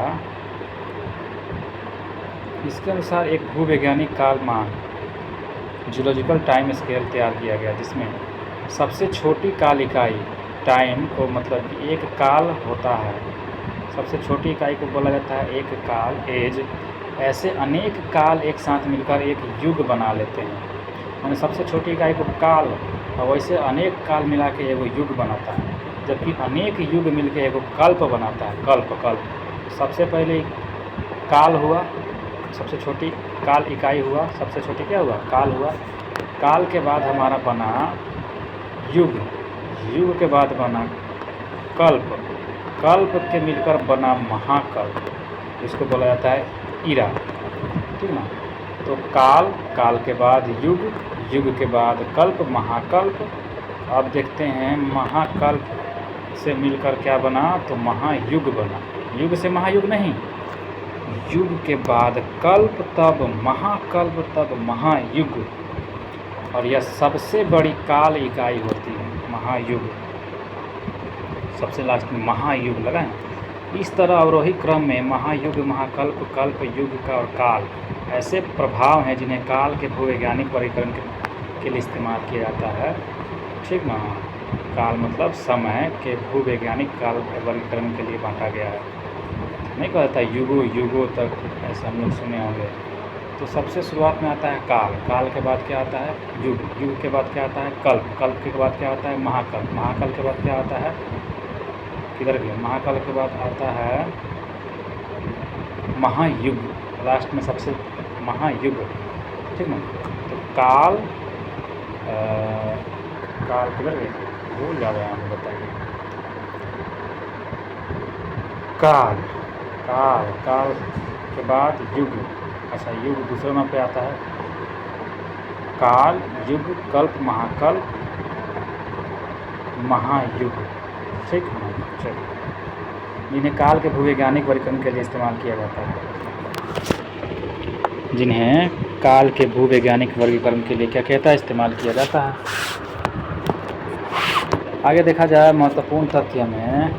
इसके अनुसार एक भूवैज्ञानिक काल मान जियोलॉजिकल टाइम स्केल तैयार किया गया, जिसमें सबसे छोटी काल इकाई टाइम को, मतलब कि एक काल होता है, सबसे छोटी इकाई को बोला जाता है एक काल, एज। ऐसे अनेक काल एक साथ मिलकर एक युग बना लेते हैं। मैंने सबसे छोटी इकाई को काल, और वैसे अनेक काल मिला के एगो युग बनाता है, जबकि अनेक युग मिलकर एगो कल्प बनाता है। कल्प सबसे पहले काल हुआ, सबसे छोटी काल इकाई हुआ, सबसे छोटी क्या हुआ, काल हुआ। काल के बाद हमारा बना युग, युग के बाद बना कल्प, कल्प के मिलकर बना महाकल्प, जिसको बोला जाता है इरा, ठीक ना। तो काल, काल के बाद युग, युग के बाद कल्प, महाकल्प। अब देखते हैं महाकल्प से मिलकर क्या बना, तो महायुग बना। युग से महायुग नहीं, युग के बाद कल्प, तब महाकल्प, तब महायुग, और यह सबसे बड़ी काल इकाई होती है महायुग, सबसे लास्ट में महायुग लगा है। इस तरह अवरोही क्रम में महायुग, महाकल्प, कल्प, युग का और काल ऐसे प्रभाव हैं जिन्हें काल के भूवैज्ञानिक वर्गीकरण के लिए इस्तेमाल किया जाता है, ठीक ना। काल मतलब समय के भूवैज्ञानिक काल वर्गीकरण के लिए बांटा गया है। नहीं कहा जाता युगों युगों तक, ऐसा हम लोग सुने होंगे। तो सबसे शुरुआत में आता है काल, काल के बाद क्या आता है युग, युग के बाद क्या आता है कल्प, कल्प के बाद क्या आता है महाकल्प, महाकल्प के बाद क्या आता है, किधर गया, महाकल्प के बाद आता है महायुग, लास्ट में सबसे महायुग, ठीक ना। तो काल, काल किधर गए, भूल जा रहे हैं हम, बताइए। काल, काल, काल के बाद युग, अच्छा युग दूसरे नंबर पे आता है, काल, युग, कल्प, महाकल्प, महायुग, ठीक है। चलिए, जिन्हें काल के भूवैज्ञानिक वर्गीकरण के लिए इस्तेमाल किया जाता है, जिन्हें काल के भूवैज्ञानिक वर्गीकरण के लिए क्या कहता है, इस्तेमाल किया जाता है। आगे देखा जाए महत्वपूर्ण तथ्य में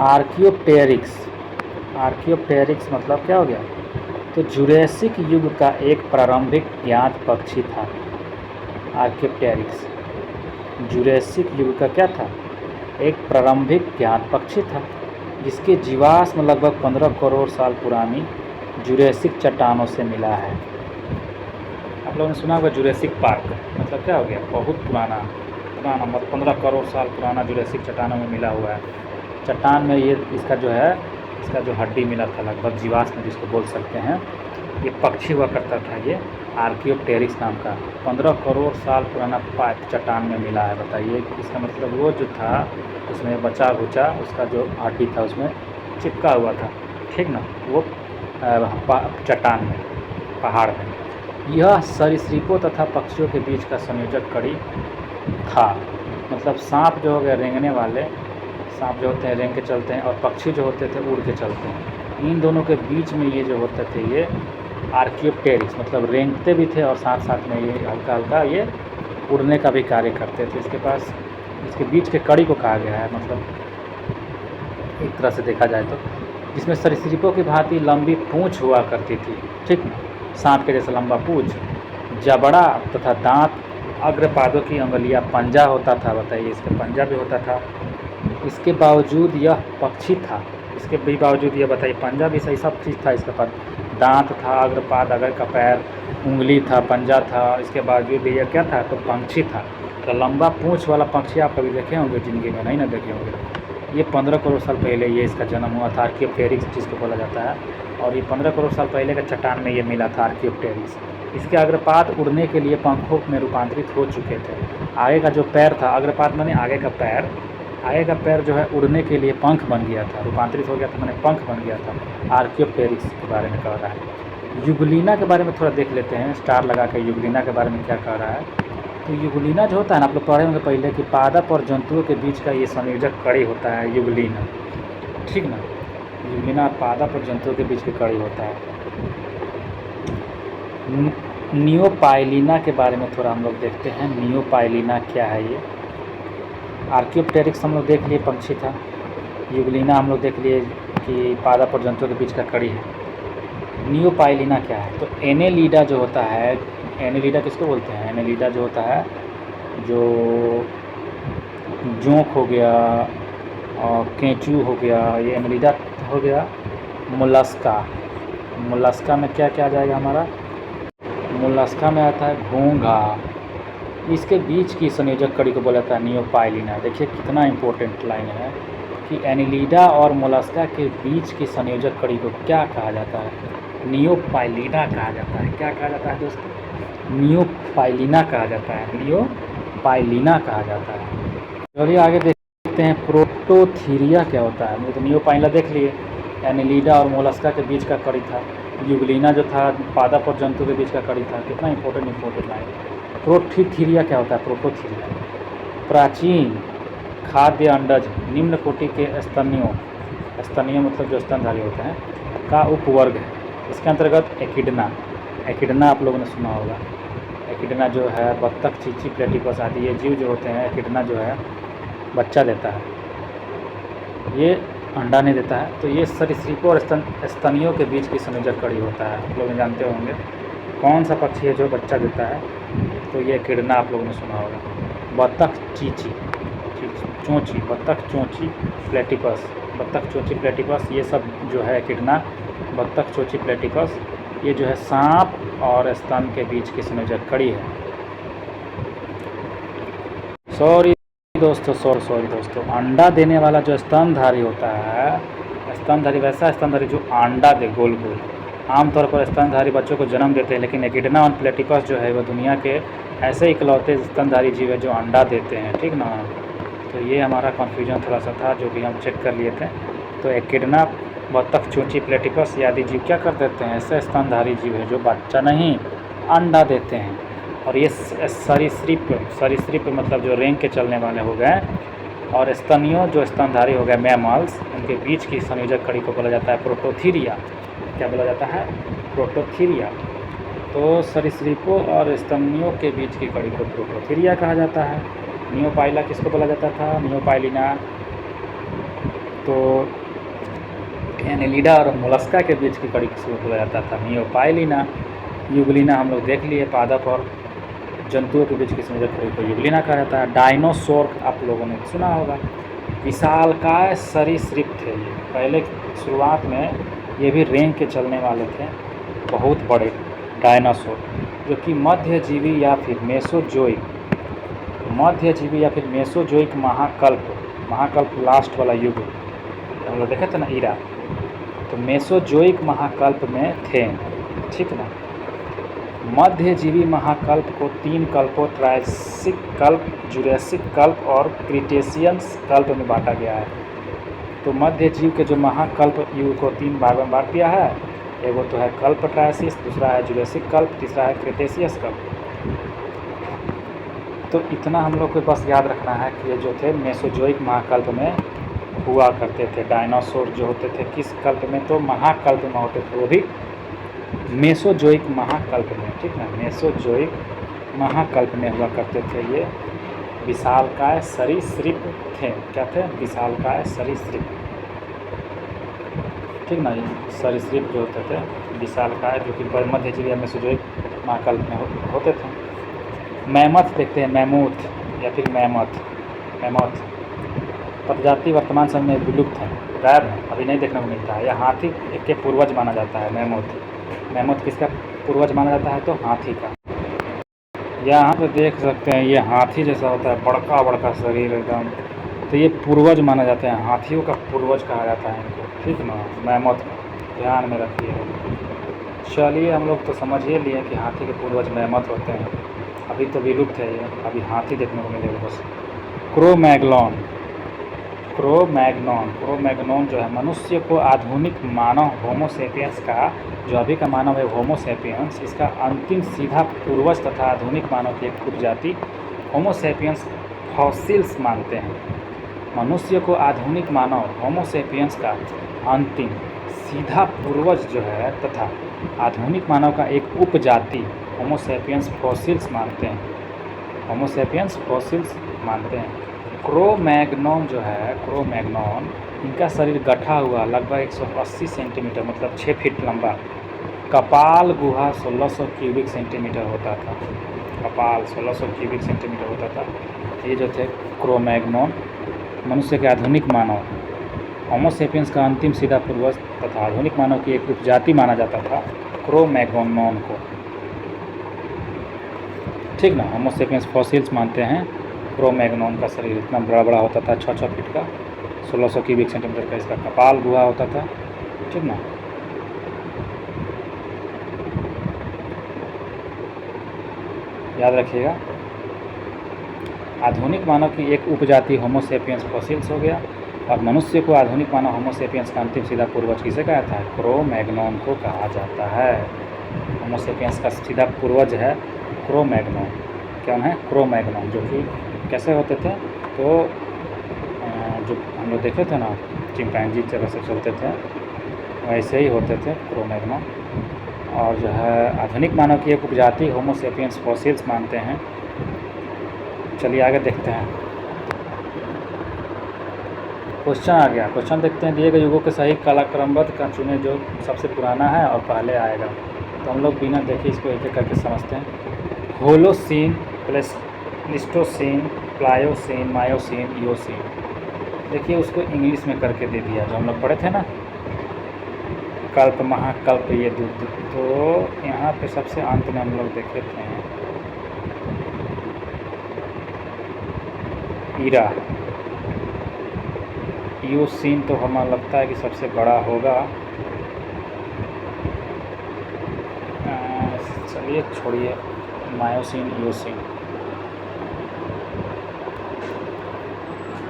आर्कियोप्टेरिक्स, आर्कियोप्टेरिक्स मतलब क्या हो गया, तो जुरेसिक युग का एक प्रारंभिक ज्ञात पक्षी था। आर्कियोप्टेरिक्स जुरेसिक युग का क्या था, एक प्रारंभिक ज्ञात पक्षी था, जिसके जीवाश्म लगभग 15 करोड़ साल पुरानी जुरेसिक चट्टानों से मिला है। आप लोगों ने सुना होगा जुरेसिक पार्क, मतलब क्या हो गया, बहुत पुराना, मतलब 15 करोड़ साल पुराना जुरेसिक चट्टानों में मिला हुआ है। चट्टान में ये इसका जो है, इसका जो हड्डी मिला था लगभग, जीवाश्म जिसको बोल सकते हैं, ये पक्षी हुआ करता था, ये आर्कियोप्टेरिक्स नाम का 15 करोड़ साल पुराना चट्टान में मिला है। बताइए, इसका मतलब वो जो था उसमें बचा बुचा, उसका जो हड्डी था उसमें चिपका हुआ था, ठीक ना, वो चट्टान में, पहाड़ में। यह सरीसृपों तथा पक्षियों के बीच का संयोजक कड़ी था। मतलब सांप जो हो गए, रेंगने वाले सांप जो होते हैं रेंग के चलते हैं, और पक्षी जो होते थे उड़ के चलते हैं, इन दोनों के बीच में ये जो होते थे ये आर्कियोप्टेरिक्स, मतलब रेंगते भी थे और साथ साथ में ये हल्का हल्का ये उड़ने का भी कार्य करते थे। इसके पास, इसके बीच के कड़ी को कहा गया है, मतलब एक तरह से देखा जाए तो, जिसमें सरीसृपों की भांति लंबी पूँछ हुआ करती थी, ठीक, सांप के जैसा लंबा पूँछ, जबड़ा तथा दांत, अग्रपादों की अंगुलियां, पंजा होता था। बताइए, इसका पंजा भी होता था। इसके बावजूद यह पक्षी था, इसके भी बावजूद यह, बताइए, पंजा भी सही, सब चीज़ था इसके पास, दांत था, अग्रपाद, अगर का पैर, उंगली था, पंजा था, इसके बावजूद भी ये क्या था, तो पंछी था। तो लंबा पूँछ वाला पक्षी आप कभी देखे होंगे ज़िंदगी में? नहीं ना देखे होंगे। ये 15 करोड़ साल पहले ये इसका जन्म हुआ था, आर्कियोप्टेरिक्स जिसको बोला जाता है। और ये 15 करोड़ साल पहले का चट्टान में ये मिला था, आर्कियोप्टेरिक्स। इसके अग्रपाद उड़ने के लिए पंखों में रूपांतरित हो चुके थे। आगे का जो पैर था, अग्रपाद माने आगे का पैर, आगे का पैर जो है उड़ने के लिए पंख बन गया था, रूपांतरित हो गया था, माने पंख बन गया था। आर्कियोप्टेरिक्स के बारे में कह रहा है। युगलिना के बारे में थोड़ा देख लेते हैं, स्टार लगा के युगलिना के बारे में क्या कह रहा है। तो युगलिना जो होता है ना, आप लोग पढ़े होंगे पहले कि पादप और जंतुओं के बीच का ये संयोजक कड़ी होता है, युगलिना, ठीक ना। युगलिना पादप और जंतुओं के बीच की कड़ी होता है। नियोपाइलिना के बारे में थोड़ा हम लोग देखते हैं, नियोपाइलिना क्या है ये। आर्कियोप्टेरिक्स हम लोग देख लिए पंछी था, युगलिना हम लोग देख लिए कि पादप और जंतुओं के बीच का कड़ी है। नियोपाइलिना क्या है, तो एनेलिडा जो होता है, एनेलिडा किसको बोलते हैं, एनेलिडा जो होता है, जो जोंक हो गया और केंचू हो गया, ये एनेलिडा हो गया। मोलस्का, मोलस्का में क्या क्या आ जाएगा हमारा, मोलस्का में आता है घोंघा। इसके बीच की संयोजक कड़ी को बोला जाता है नियोपाइलिना। देखिए कितना इम्पोर्टेंट लाइन है कि एनेलिडा और मोलस्का के बीच की संयोजक कड़ी को क्या कहा जाता है, नियोपाइलिना कहा जाता है। क्या कहा जाता है दोस्तों, नियोपाइलिना कहा जाता है, नियोपाइलिना कहा जाता है। चलिए आगे देखते हैं प्रोटोथीरिया क्या होता है। तो नियोपाइलिना देख लिए, एनेलिडा और मोलस्का के बीच का कड़ी था। युगलिना जो था पादप और जंतु के बीच का कड़ी था। कितना इंपॉर्टेंट लाइन। प्रोटोथीरिया क्या होता है, प्रोटोथीरिया प्राचीन खाद्य अंडज निम्न कोटि के स्तनियों, स्तनियों मतलब जो स्तनधारी होते हैं, का उपवर्ग है। इसके अंतर्गत एकिडना, एकिडना आप लोगों ने सुना होगा। एकिडना जो है बत्तख, चींची, प्लेटिपस आदि ये जीव जो होते हैं, एकिडना जो है बच्चा देता है, ये अंडा नहीं देता है। तो ये सरीसृपों और स्तनियों के बीच की संयोजक कड़ी होता है। आप लोग जानते होंगे कौन सा पक्षी है जो बच्चा देता है, तो ये एकिडना आप लोगों ने सुना होगा। बत्तख, चींची, चोंची, बत्तख, चोंची, प्लेटिपस, बत्तख, चोंची, प्लेटिपस, ये सब जो है एकिडना, बत्तख, चोंची, प्लेटिपस, ये जो है सांप और स्तन के बीच की संयोजक कड़ी है। सॉरी दोस्तों, अंडा देने वाला जो स्तनधारी होता है, स्तनधारी वैसा स्तनधारी जो अंडा दे गोल गोल। आमतौर पर स्तनधारी बच्चों को जन्म देते हैं, लेकिन एकिडना और प्लेटिपस जो है वो दुनिया के ऐसे इकलौते स्तनधारी जीव है जो अंडा देते हैं, ठीक ना। तो ये हमारा कन्फ्यूजन थोड़ा सा था जो कि हम चेक कर लिए थे। तो एकिडना, बत्तख, चोंची, प्लेटिपस ये आदि जीव क्या कर देते हैं, ऐसे स्तनधारी जीव है जो बच्चा नहीं अंडा देते हैं। और ये सरीसृप मतलब जो रेंग के चलने वाले हो गए, और स्तनियों जो स्तनधारी हो गए मैमल्स, उनके बीच की संयोजक कड़ी को बोला जाता है प्रोटोथीरिया। क्या बोला जाता है, प्रोटोथीरिया। तो सरीसृपों और स्तनियों के बीच की कड़ी को प्रोटोथीरिया कहा जाता है। नियोपाइला किसको बोला जाता था, नियोपाइलिना। तो एनेलिडा और मोलस्का के बीच की कड़ी किसको बोला जाता था, नियोपाइलिना। युगलिना हम लोग देख लिए, पादप और जंतुओं के बीच की संयोजक कड़ी को युगलिना कहा जाता है। डायनासोर आप लोगों ने सुना होगा, विशालकाय सरीसृप थे ये। पहले शुरुआत में ये भी रेंग के चलने वाले थे, बहुत बड़े डायनासोर, जो कि मध्यजीवी या फिर मेसोजोइक, मध्यजीवी या फिर मेसोजोइक महाकल्प लास्ट वाला युग हम लोग देखे थे ना, ईरा, तो मेसोजोइक महाकल्प में थे, ठीक ना। मध्यजीवी महाकल्प को 3 कल्पों, ट्रायसिक कल्प, जुरासिक कल्प और क्रिटेशियस कल्प में बांटा गया है। तो मध्यजीव के जो महाकल्प युग को 3 भाग में बांट दिया है। एगो तो है कल्प ट्रायसिस, दूसरा है जुरासिक कल्प, तीसरा है क्रिटेशियस कल्प। तो इतना हम लोग को बस याद रखना है कि ये जो थे मेसोजोइक महाकल्प में हुआ करते थे। डायनासोर जो होते थे किस कल्प में, तो महाकल्प में होते थे, वो भी मेसोजोइक महाकल्प में, ठीक ना, मेसोजोइक महाकल्प में हुआ करते थे। ये विशालकाय सरीसृप थे। क्या थे, विशालकाय सरीसृप, ठीक ना। ये सरीसृप जो होते थे विशालकाय, जो कि मध्यजीवी या मेसोजोइक महाकल्प में होते थे। मैमथ देखते हैं, मैमूथ या फिर मैमथ प्रजाति वर्तमान समय में विलुप्त है, गायब है, अभी नहीं देखने को मिलता है। यह हाथी के पूर्वज माना जाता है। मैमथ किसका पूर्वज माना जाता है? तो हाथी का। यहाँ पे देख सकते हैं ये हाथी जैसा होता है, बड़का बड़का शरीर एकदम, तो ये पूर्वज माना जाता है, हाथियों का पूर्वज कहा जाता है इनको, ठीक ना, मैमथ का, ध्यान में रखिए। चलिए हम लोग तो समझ ही लिए कि हाथी के पूर्वज मैमथ होते हैं, अभी तो विलुप्त है ये, अभी हाथी देखने को मिलेगा बस। क्रो-मैग्नोन, क्रो-मैग्नोन जो है मनुष्य को आधुनिक मानव होमोसेपियंस का, जो अभी का मानव है होमोसेपियंस, इसका अंतिम सीधा पूर्वज तथा आधुनिक मानव की एक उपजाति होमोसेपियंस फॉसिल्स मानते हैं। मनुष्य को आधुनिक मानव होमोसेपियंस का अंतिम सीधा पूर्वज जो है तथा आधुनिक मानव का एक उपजाति होमोसेपियंस फॉसिल्स मानते हैं, होमोसेपियंस फॉसिल्स मानते हैं। क्रो-मैग्नोन जो है, क्रो-मैग्नोन, इनका शरीर गठा हुआ लगभग 180 सेंटीमीटर मतलब 6 फीट लंबा, कपाल गुहा 1600 क्यूबिक सेंटीमीटर होता था, कपाल 1600 क्यूबिक सेंटीमीटर होता था। ये जो थे क्रो-मैग्नोन, मनुष्य के आधुनिक मानव होमोसेपियंस का अंतिम सीधा पूर्वज तथा आधुनिक मानव की एक उपजाति माना जाता था क्रो-मैग्नोन को, ठीक ना। होमोसेपियंस फॉसिल्स मानते हैं। क्रो-मैग्नोन का शरीर इतना बड़ा बड़ा होता था, 6-6 फीट का, 1600 क्यूबिक सेंटीमीटर का इसका कपाल गुहा होता था, ठीक ना। याद रखिएगा, आधुनिक मानव की एक उपजाति होमोसेपियंस फॉसिल्स हो गया, और मनुष्य को आधुनिक मानव होमोसेपियंस का अंतिम सीधा पूर्वज किसे कहा जाता है? क्रो-मैग्नोन को कहा जाता है। होमोसेपियंस का सीधा पूर्वज है क्रो-मैग्नोन। कौन है? क्रो-मैग्नोन, जो कि कैसे होते थे? तो जो हम लोग देखे थे ना, चिंपैंजी तरह से चलते थे, वैसे ही होते थे क्रो-मैग्नोन। और जो है आधुनिक मानव की एक उपजाति होमोसेपियंस फॉसिल्स मानते हैं। चलिए आगे देखते हैं। क्वेश्चन आ गया, क्वेश्चन देखते हैं। दिए गए युगों के सही कालक्रमबद्ध का चुने जो सबसे पुराना है और पहले आएगा। तो हम लोग बिना देखे इसको एक एक करके समझते हैं। Holocene, Pleistocene, Pliocene, Miocene, Eocene. देखिए उसको इंग्लिश में करके दे दिया, जो हम लोग पढ़े थे ना, कल्प, महाकल्प, ये दो। तो यहाँ पे सबसे अंत में हम लोग देखे थे ईरा, इयोसीन, तो हमें लगता है कि सबसे बड़ा होगा। चलिए छोड़िए, मायोसीन, इयोसीन।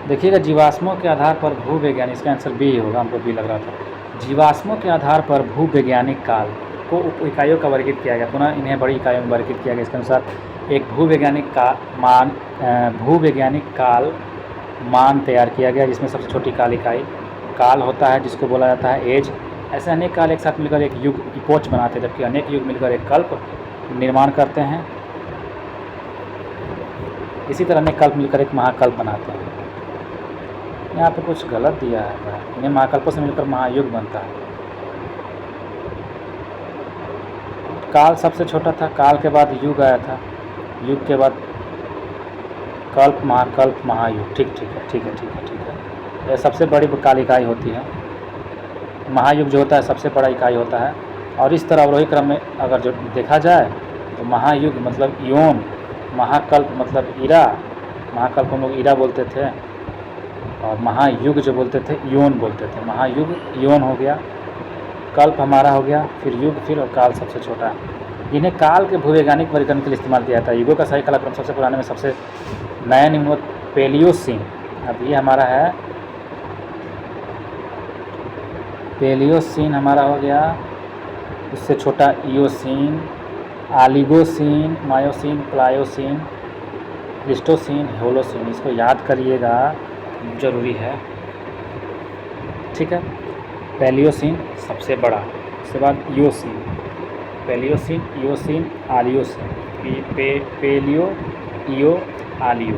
देखिएगा जीवाश्मों के आधार पर भूवैज्ञानिक, इसका आंसर बी होगा, हमको बी लग रहा था। जीवाश्मों के आधार पर भूवैज्ञानिक काल को उप इकाइयों का वर्गीकृत किया गया, पुनः इन्हें बड़ी इकाइयों में वर्गीकृत किया गया। इसके अनुसार एक भूवैज्ञानिक काल मान तैयार किया गया, जिसमें सबसे छोटी काल इकाई काल होता है, जिसको बोला जाता है एज। ऐसे अनेक काल एक साथ मिलकर एक युग, इपोच बनाते हैं, जबकि अनेक युग मिलकर एक कल्प निर्माण करते हैं। इसी तरह अनेक कल्प मिलकर एक महाकल्प बनाते हैं। यहाँ पे कुछ गलत दिया है, इन्हें महाकल्पों से मिलकर महायुग बनता है। काल सबसे छोटा था, काल के बाद युग आया था, युग के बाद कल्प, महाकल्प, महायुग। ठीक है। यह सबसे बड़ी काल इकाई होती है। महायुग जो होता है सबसे बड़ा इकाई होता है। और इस तरह अवरोही क्रम में अगर जो देखा जाए तो महायुग मतलब इयोन, महाकल्प मतलब ईरा, महाकल्प हम लोग ईरा बोलते थे, और महायुग जो बोलते थे इयोन बोलते थे। महायुग इयोन हो गया, कल्प हमारा हो गया, फिर युग, फिर और काल सबसे छोटा है। इन्हें काल के भूवैज्ञानिक वर्गीकरण के लिए इस्तेमाल किया जाता है। युगों का सही कालक्रम सबसे पुराने में सबसे नया निम्नवत पेलियोसीन, अब ये हमारा है पेलियोसीन हमारा हो गया, उससे छोटा Eocene, Oligocene, Miocene, Pliocene, Pleistocene, Holocene. इसको याद करिएगा, ज़रूरी है, ठीक है। पेलियोसीन सबसे बड़ा, उसके बाद इयोसीन, पेलियोसीन, इयोसीन, आलियोसीन, पेलियो, इयो, आलियो,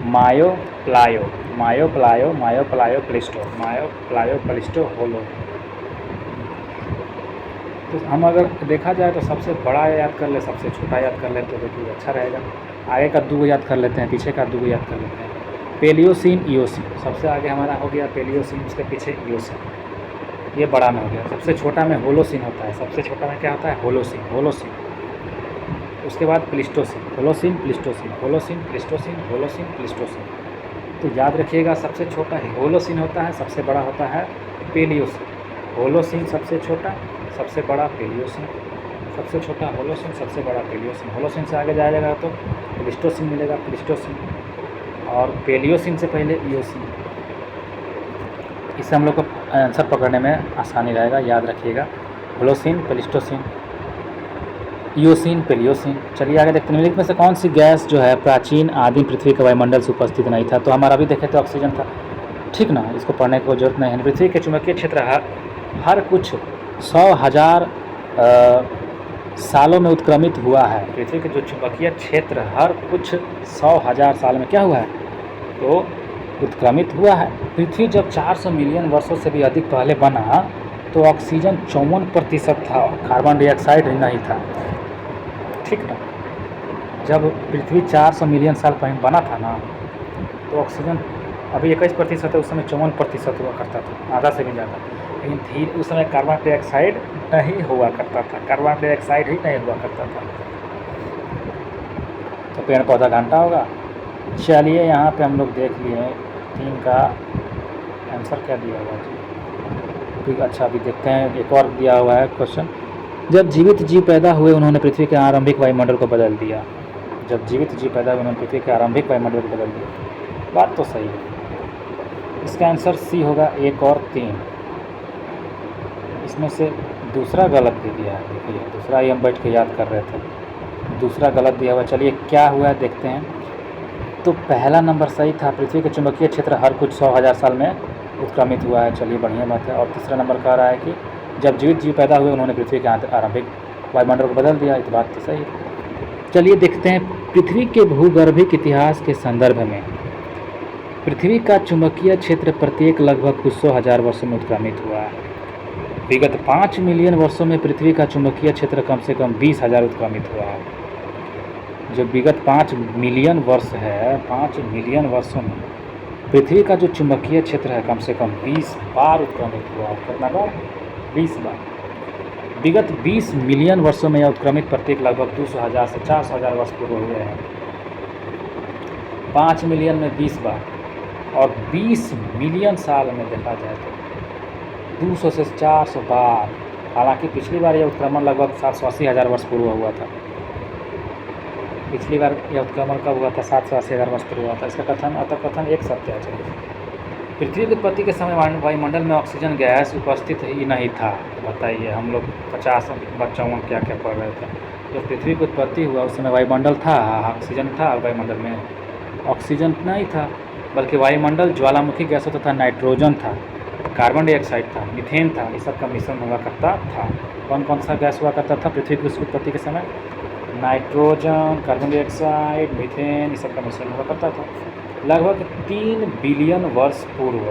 मायो, प्लायो, मायो, प्लायो, मायो, प्लायो, प्लिस्टो, मायो, प्लायो, प्लिस्टो, होलो। तो हम अगर देखा जाए तो सबसे बड़ा याद कर ले, सबसे छोटा याद कर ले, तो देखिए अच्छा रहेगा। आगे का दो याद कर लेते हैं, पीछे का दो याद कर लेते हैं। पेलियोसीन, इयोसीन, सबसे आगे हमारा हो गया पेलियोसीन, उसके पीछे इयोसीन। ये बड़ा में हो गया। सबसे छोटा में होलोसिन होता है, सबसे छोटा में क्या होता है? Holocene, Holocene. उसके बाद Pleistocene, Holocene Pleistocene, Holocene Pleistocene, Holocene Pleistocene. तो याद रखिएगा, सबसे छोटा होलोसिन होता है, सबसे बड़ा होता है पेलियोसिन। होलोसिन सबसे छोटा, सबसे बड़ा पेलियोसिन। सबसे छोटा होलोसिन, सबसे बड़ा पेलियोसिन। होलोसिन से आगे जाएगा तो प्लिस्टोसिन मिलेगा, प्लिस्टोसिन। और पेलियोसिन से पहले इयोसिन। इससे हम लोग को आंसर पकड़ने में आसानी रहेगा, याद रखिएगा। Holocene, Pleistocene, eosin, Palaeocene. चलिए आगे देखते हैं, निम्नलिखित में से कौन सी गैस जो है प्राचीन आदिम पृथ्वी के वायुमंडल से उपस्थित नहीं था? तो हमारा अभी देखे तो ऑक्सीजन था, ठीक ना, इसको पढ़ने की जरूरत नहीं है। पृथ्वी के चुंबकीय क्षेत्र हर कुछ 100,000 सालों में उत्क्रमित हुआ है। पृथ्वी के जो चुंबकीय क्षेत्र हर कुछ 100,000 साल में क्या हुआ है? तो उत्क्रमित हुआ है। पृथ्वी जब 400 मिलियन वर्षों से भी अधिक पहले बना तो ऑक्सीजन 54% था, कार्बन डाइऑक्साइड नहीं था, ठीक ना। जब पृथ्वी 400 मिलियन साल पहले बना था ना, तो ऑक्सीजन अभी 21% है, उस समय 54% हुआ करता था, आधा से भी ज़्यादा। लेकिन धीरे उस समय कार्बन डाइऑक्साइड नहीं हुआ करता था, कार्बन डाइऑक्साइड ही नहीं हुआ करता था। तो पेड़ पौधा घंटा होगा। चलिए यहाँ पे हम लोग देख लिए 3 का आंसर क्या दिया हुआ जी। अच्छा अभी देखते हैं, एक और दिया हुआ है क्वेश्चन। जब जीवित जीव पैदा हुए उन्होंने पृथ्वी के आरंभिक वायुमंडल को बदल दिया। जब जीवित जीव पैदा हुए उन्होंने पृथ्वी के आरंभिक वायुमंडल को बदल दिया। बात तो सही है। इसका आंसर सी होगा 1 और 3। इसमें से दूसरा गलत दे दिया है, देखिए दूसरा ही हम बैठ के याद कर रहे थे, दूसरा गलत दिया हुआ। चलिए क्या हुआ है देखते हैं। तो पहला नंबर सही था, पृथ्वी के चुंबकीय क्षेत्र हर कुछ 100,000 साल में उत्क्रमित हुआ है। चलिए बढ़िया बात है। और तीसरा नंबर कह रहा है कि जब जीवित जीव पैदा हुए उन्होंने पृथ्वी के आरंभिक वायुमंडल को बदल दिया। तो बात तो सही है। चलिए देखते हैं, पृथ्वी के भूगर्भिक इतिहास के संदर्भ में पृथ्वी का चुंबकीय क्षेत्र प्रत्येक लगभग कुछ 100,000 वर्षों में उत्क्रमित हुआ है। विगत 5 मिलियन वर्षों में पृथ्वी का चुंबकीय क्षेत्र कम से कम 20,000 उत्क्रमित हुआ है। जो विगत 5 मिलियन वर्ष है, 5 मिलियन वर्षों में पृथ्वी का जो चुंबकीय क्षेत्र है कम से कम 20 बार उत्क्रमित हुआ है। कितना बार? 20 बार। विगत 20 मिलियन वर्षों में यह उत्क्रमित प्रत्येक लगभग 200,000 से 400,000 वर्ष पूर्व हुए हैं। 5 मिलियन में 20 बार और 20 मिलियन साल में देखा जाए तो 200 से 400 बार। हालांकि पिछली बार यह उत्क्रमण लगभग 780,000 वर्ष पूर्व हुआ था। पिछली बार यह उत्क्रमण कब हुआ था? 780,000 वर्ष पूर्व हुआ था। इसका कथन कथन एक सत्य है। चलिए, पृथ्वी की उत्पत्ति के समय वायुमंडल में ऑक्सीजन गैस उपस्थित ही नहीं था। बताइए, हम लोग 50 बच्चों में क्या क्या पढ़ रहे थे। जब पृथ्वी की उत्पत्ति हुआ उस समय वायुमंडल था, ऑक्सीजन था? वायुमंडल में ऑक्सीजन नहीं था, बल्कि वायुमंडल ज्वालामुखी गैसों तथा नाइट्रोजन था, कार्बन डाइऑक्साइड था, मीथेन था, ये सब का मिश्रण हुआ करता था। कौन कौन सा गैस हुआ करता था पृथ्वी की उत्पत्ति के समय? नाइट्रोजन, कार्बन डाइऑक्साइड, मीथेन, ये सब का मिश्रण हुआ करता था। लगभग 3 बिलियन वर्ष पूर्व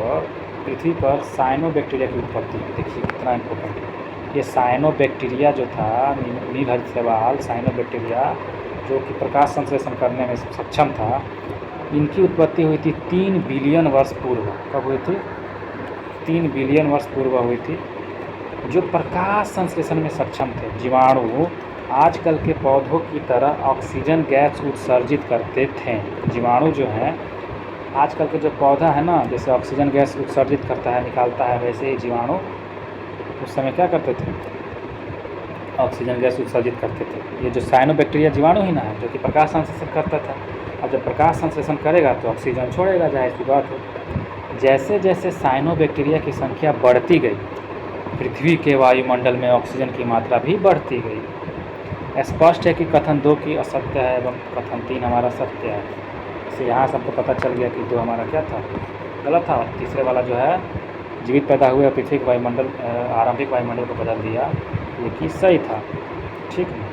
पृथ्वी पर साइनोबैक्टीरिया की उत्पत्ति। देखिए कितना इम्पोर्टेंट है ये साइनोबैक्टीरिया जो था, नीलहरित शैवाल साइनोबैक्टीरिया, जो कि प्रकाश संश्लेषण करने में सक्षम था, इनकी उत्पत्ति हुई थी 3 बिलियन वर्ष पूर्व। कब हुई थी? 3 बिलियन वर्ष पूर्व हुई थी। जो प्रकाश संश्लेषण में सक्षम थे। जीवाणु आजकल के पौधों की तरह ऑक्सीजन गैस उत्सर्जित करते थे। जीवाणु जो हैं, आजकल के जो पौधा है ना, जैसे ऑक्सीजन गैस उत्सर्जित करता है, निकालता है, वैसे ही जीवाणु उस समय क्या करते थे? ऑक्सीजन गैस उत्सर्जित करते थे। ये जो साइनोबैक्टीरिया जीवाणु ही ना है, जो कि प्रकाश संश्लेषण करता था। अब जब प्रकाश संश्लेषण करेगा तो ऑक्सीजन छोड़ेगा, जाहिर सी बात है। जैसे जैसे साइनोबैक्टीरिया की संख्या बढ़ती गई, पृथ्वी के वायुमंडल में ऑक्सीजन की मात्रा भी बढ़ती गई। स्पष्ट है कि कथन 2 की असत्य है एवं कथन 3 हमारा सत्य है। इससे यहाँ सबको पता चल गया कि 2 हमारा क्या था? गलत था। तीसरे वाला जो है, जीवित पैदा हुए पृथ्वी के वायुमंडल आरंभिक वायुमंडल को बदल दिया, ये कि सही था। ठीक है,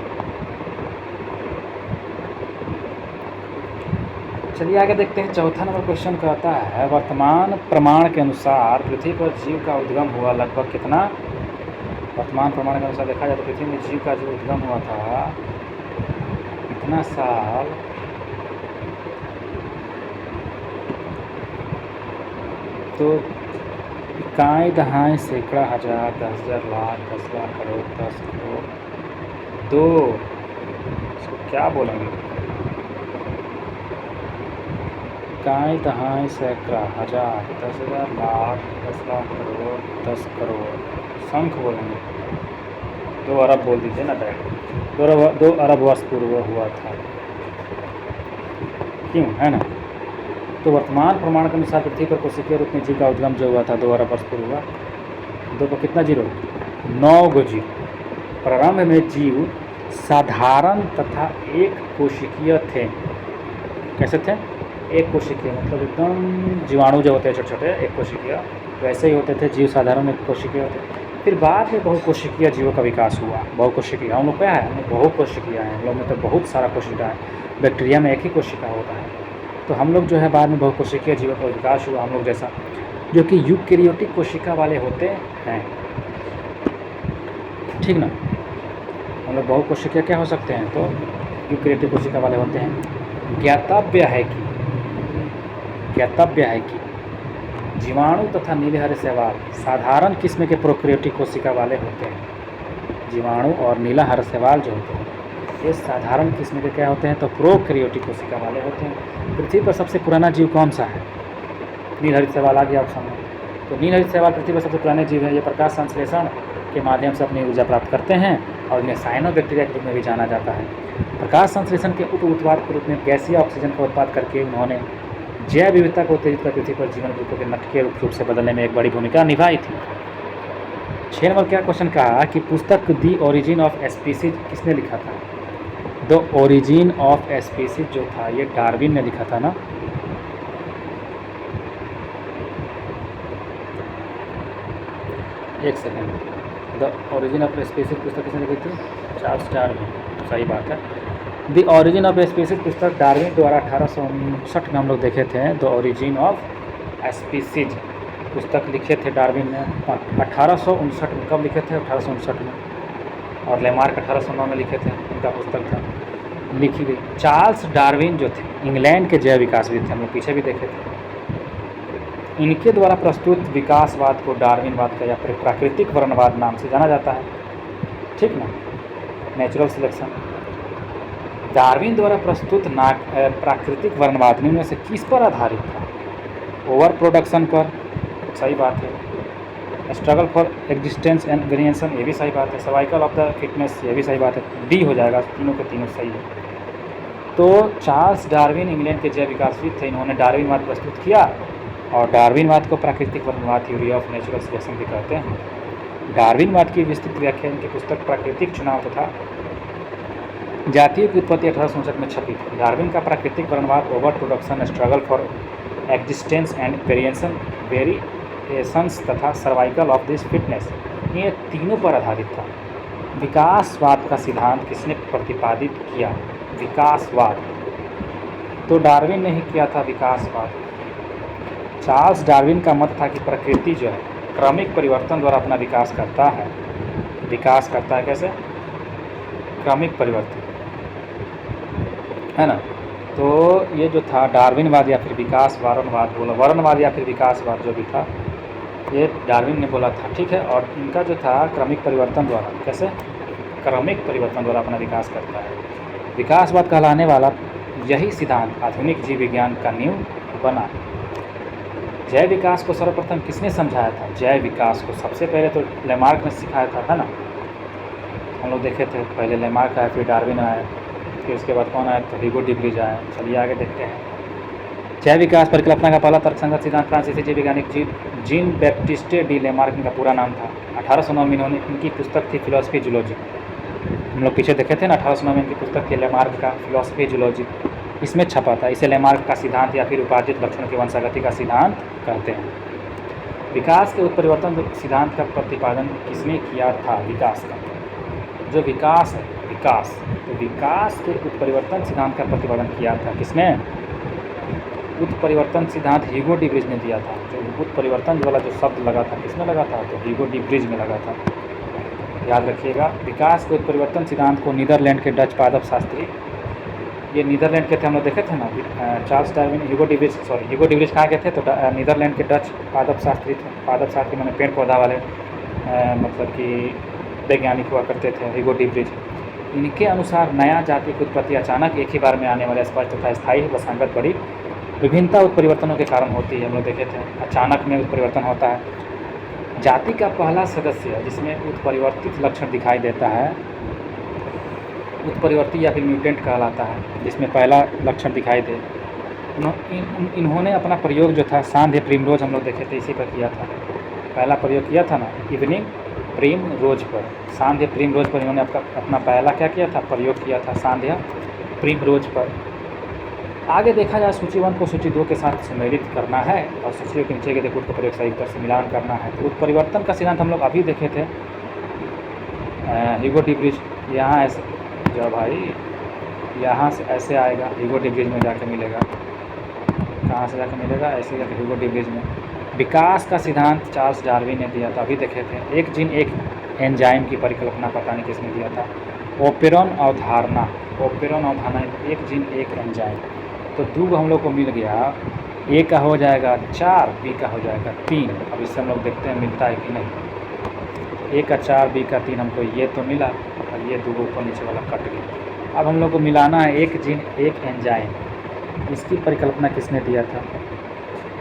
चलिए आगे देखते हैं। चौथा नंबर क्वेश्चन कहता है, वर्तमान प्रमाण के अनुसार पृथ्वी पर जीव का उद्गम हुआ लगभग कितना? वर्तमान प्रमाण के अनुसार देखा जाए तो पृथ्वी में जीव का जो उद्गम हुआ था कितना साल? तो काई दहाई सैकड़ा हज़ार 10,000 लाख 10 लाख करोड़ 10 करोड़ दो, इसको क्या बोलेंगे? काई दहाई सैकड़ा हज़ार 10,000 लाख 10 लाख करोड़ 10 करोड़ शंख बोलेंगे। 2 अरब बोल दीजिए ना डायरेक्ट। 2 अरब वर्ष पूर्व हुआ था, क्यों, है ना? तो वर्तमान प्रमाण के अनुसार पृथ्वी पर कोशिकीय रूप में जीव का उद्गम जो हुआ था 2 अरब वर्ष पूर्व हुआ। 2 पर कितना जीरो? 9 गो जीरो। प्रारंभ में जीव साधारण तथा एक कोशिकीय थे। कैसे थे? एक कोशिकीय, मतलब एकदम जीवाणु जो होते हैं छोटे छोटे एक कोशिकीय, वैसे ही होते थे जीव, साधारण एक कोशिकीय होते। फिर बाद में बहुकोशिकीय जीवों का विकास हुआ। बहुकोशिकीय, हम लोग क्या है, हम लोग बहुकोशिकीय हैं। हम लोग में तो बहुत सारा कोशिका है। बैक्टीरिया में एक ही कोशिका होता है। तो हम लोग जो है बाद में बहुकोशिकीय जीवों का विकास हुआ, हम लोग जैसा, जो कि यूकेरियोटिक कोशिका वाले होते हैं, ठीक ना? हम लोग बहुकोशिकीय क्या हो सकते हैं? तो यूकेरियोटिक कोशिका वाले होते हैं। ज्ञातव्य है कि जीवाणु तथा नीले हरे शैवाल साधारण किस्म के प्रोकैरियोटिक कोशिका वाले होते हैं। जीवाणु और नीला हरा शैवाल जो होते हैं ये साधारण किस्म के क्या होते हैं? तो प्रोकैरियोटिक कोशिका वाले होते हैं। पृथ्वी पर सबसे पुराना जीव कौन सा है? नीलहरित शैवाल आ गया ऑप्शन में। तो नीलहरित शैवाल पृथ्वी पर सबसे पुराने जीव है। ये प्रकाश संश्लेषण के माध्यम से अपनी ऊर्जा प्राप्त करते हैं और इन्हें साइनोबैक्टीरिया के रूप में भी जाना जाता है। प्रकाश संश्लेषण के उप उत्पाद के रूप में गैसीय ऑक्सीजन का उत्पाद करके उन्होंने जैव विविधता को उत्तेजित कर पृथ्वी पर जीवन रूपों के नाटकीय रूप से बदलने में एक बड़ी भूमिका निभाई थी। 6 नंबर क्या क्वेश्चन कहा कि पुस्तक दी ओरिजिन ऑफ स्पीसीज किसने लिखा था? द ओरिजिन ऑफ स्पीसीज जो था ये डार्विन ने लिखा था ना। एक second, the origin of species पुस्तक किसने लिखी थी? चार्ल्स डार्विन, सही बात है। द ओरिजिन ऑफ स्पीसीज पुस्तक डार्विन द्वारा 1859 में हम लोग देखे थे। द ओरिजिन ऑफ स्पीसीज पुस्तक लिखे थे डार्विन ने 1859 में। कब लिखे थे? 1859 में। और लेमार्क 1809 में लिखे थे, उनका पुस्तक था, लिखी गई। चार्ल्स डार्विन जो थे इंग्लैंड के जैव विकासविद थे, हम लोग पीछे भी देखे थे। इनके द्वारा प्रस्तुत विकासवाद को डार्विनवाद का या प्राकृतिक वर्णवाद नाम से जाना जाता है, ठीक ना? Natural selection. डार्विन द्वारा प्रस्तुत प्राकृतिक वर्णवाद निम्न में से किस पर आधारित था? ओवर प्रोडक्शन पर, सही बात है। Struggle for existence and variation, ये भी सही बात है। सर्वाइकल ऑफ द फिटनेस, ये भी सही बात है। डी हो जाएगा, तीनों के तीनों सही है। तो चार्ल्स डार्विन इंग्लैंड के जैव विकासविद थे। इन्होंने डार्विनवाद प्रस्तुत किया और डार्विनवाद को प्राकृतिक वर्णवाद थ्योरी ऑफ नेचुरल सिलेक्शन भी कहते हैं। डार्विनवाद की विस्तृत व्याख्या इनकी पुस्तक प्राकृतिक चुनाव तथा जातियों की उत्पत्ति 1859 में छपी थी। डार्विन का प्राकृतिक वर्णवाद overproduction, struggle for existence and variations तथा सर्वाइकल ऑफ दिस फिटनेस, ये तीनों पर आधारित था। विकासवाद का सिद्धांत किसने प्रतिपादित किया? विकासवाद तो डार्विन ने ही किया था। विकासवाद चार्ल्स डार्विन का मत था कि प्रकृति जो है क्रमिक परिवर्तन द्वारा अपना विकास करता है। विकास करता है कैसे? क्रमिक परिवर्तन, है ना? तो ये जो था डार्विनवाद या फिर विकास वर्णवाद बोला, वर्णवाद या फिर विकासवाद जो भी था ये डार्विन ने बोला था, ठीक है। और इनका जो था क्रमिक परिवर्तन द्वारा, कैसे? क्रमिक परिवर्तन द्वारा अपना विकास करता है। विकासवाद कहलाने वाला यही सिद्धांत आधुनिक जीव विज्ञान का नींव बना। जैव विकास को सर्वप्रथम किसने समझाया था? जैव विकास को सबसे पहले तो लेमार्क ने सिखाया था, है ना? हम लोग देखे थे, पहले लेमार्क आया, फिर डार्विन आया, फिर उसके बाद कौन आया? तो ह्यूगो डी व्रीज आया। चलिए आगे देखते हैं। जैव विकास परिकल्पना का पहला तर्कसंगत सिद्धांत फ्रांसीसी जीव वैज्ञानिक जीन बैप्टिस्टे डी लेमार्क, इनका पूरा नाम था। 1809 में इन्होंने, इनकी पुस्तक थी फिलॉसफी जूलॉजी। हम लोग पीछे देखे थे ना, 1809 में इनकी पुस्तक थी लेमार्क का फिलॉसफी जूलॉजी, इसमें छपा था। इसे लेमार्क का सिद्धांत या फिर उपार्जित लक्षणों की वंशागति का सिद्धांत कहते हैं। विकास के उत्परिवर्तन सिद्धांत का प्रतिपादन किसने किया था? विकास का जो विकास है, विकास, तो विकास के उत्परिवर्तन सिद्धांत का प्रतिपादन किया था किसने? उत्परिवर्तन सिद्धांत ह्यूगो डी व्रीज ने दिया था। जो उत्परिवर्तन वाला जो शब्द लगा था किसमें लगा था? तो ह्यूगो डी व्रीज में लगा था, याद रखिएगा। विकास के उत्परिवर्तन सिद्धांत को नीदरलैंड के डच पादप शास्त्री ये नीदरलैंड के थे, हम लोग देखे थे ना, चार्ल्स डार्विन, ह्यूगो डिब्रिज कहाँ के थे, तो नीदरलैंड के डच पादप शास्त्री थे। पादप शास्त्री मैंने पेड़ पौधा वाले मतलब कि वैज्ञानिक हुआ करते थे ह्यूगो डिब्रिज। इनके अनुसार नया जाति की उत्पत्ति अचानक एक ही बार में आने वाले स्पष्ट तथा स्थायी वसांगत बड़ी विभिन्नता उत्परिवर्तनों के कारण होती है। हम लोग देखे थे अचानक में उत्परिवर्तन होता है। जाति का पहला सदस्य जिसमें उत्परिवर्तित लक्षण दिखाई देता है उत्परिवर्ती या फिर म्यूटेंट कहलाता है, जिसमें पहला लक्षण दिखाई दे। इन्होंने अपना प्रयोग जो था सांध्य प्रिमरोज, हम लोग देखे थे, इसी पर किया था। पहला प्रयोग किया था ना इवनिंग प्रिमरोज पर, सांध्य प्रिमरोज पर इन्होंने अपना पहला क्या किया था, प्रयोग किया था सांध्य प्रिमरोज पर। आगे देखा जाए सूची 1 को सूची 2 के साथ सम्मिलित करना है और सूची के नीचे के देखो उसको प्रयोग सही उत्तर से मिलान करना है। तो उत्परिवर्तन का सिद्धांत हम लोग अभी देखे थे ह्यूगो डिब्रिज। यहाँ ऐसे जो भाई यहाँ से ऐसे आएगा, ह्यूगो डिब्रिज में जाकर मिलेगा। कहाँ से जाकर मिलेगा, ऐसे जाकर ह्यूगो डिब्रिज में। विकास का सिद्धांत चार्ल्स डार्विन ने दिया था, अभी देखे थे। एक जीन एक एंजाइम की परिकल्पना पता नहीं किसने दिया था। ओपेरॉन अवधारणा, एक जीन एक एंजाइम। तो 2 हम लोग को मिल गया, ए का हो जाएगा 4, बी का हो जाएगा 3। अब इससे हम लोग देखते हैं मिलता है कि नहीं। ए का 4, बी का 3, हमको ये तो मिला और ये 2 ऊपर नीचे वाला कट गया। अब हम लोग को मिलाना है एक जीन एक एंजाइम। इसकी परिकल्पना किसने दिया था,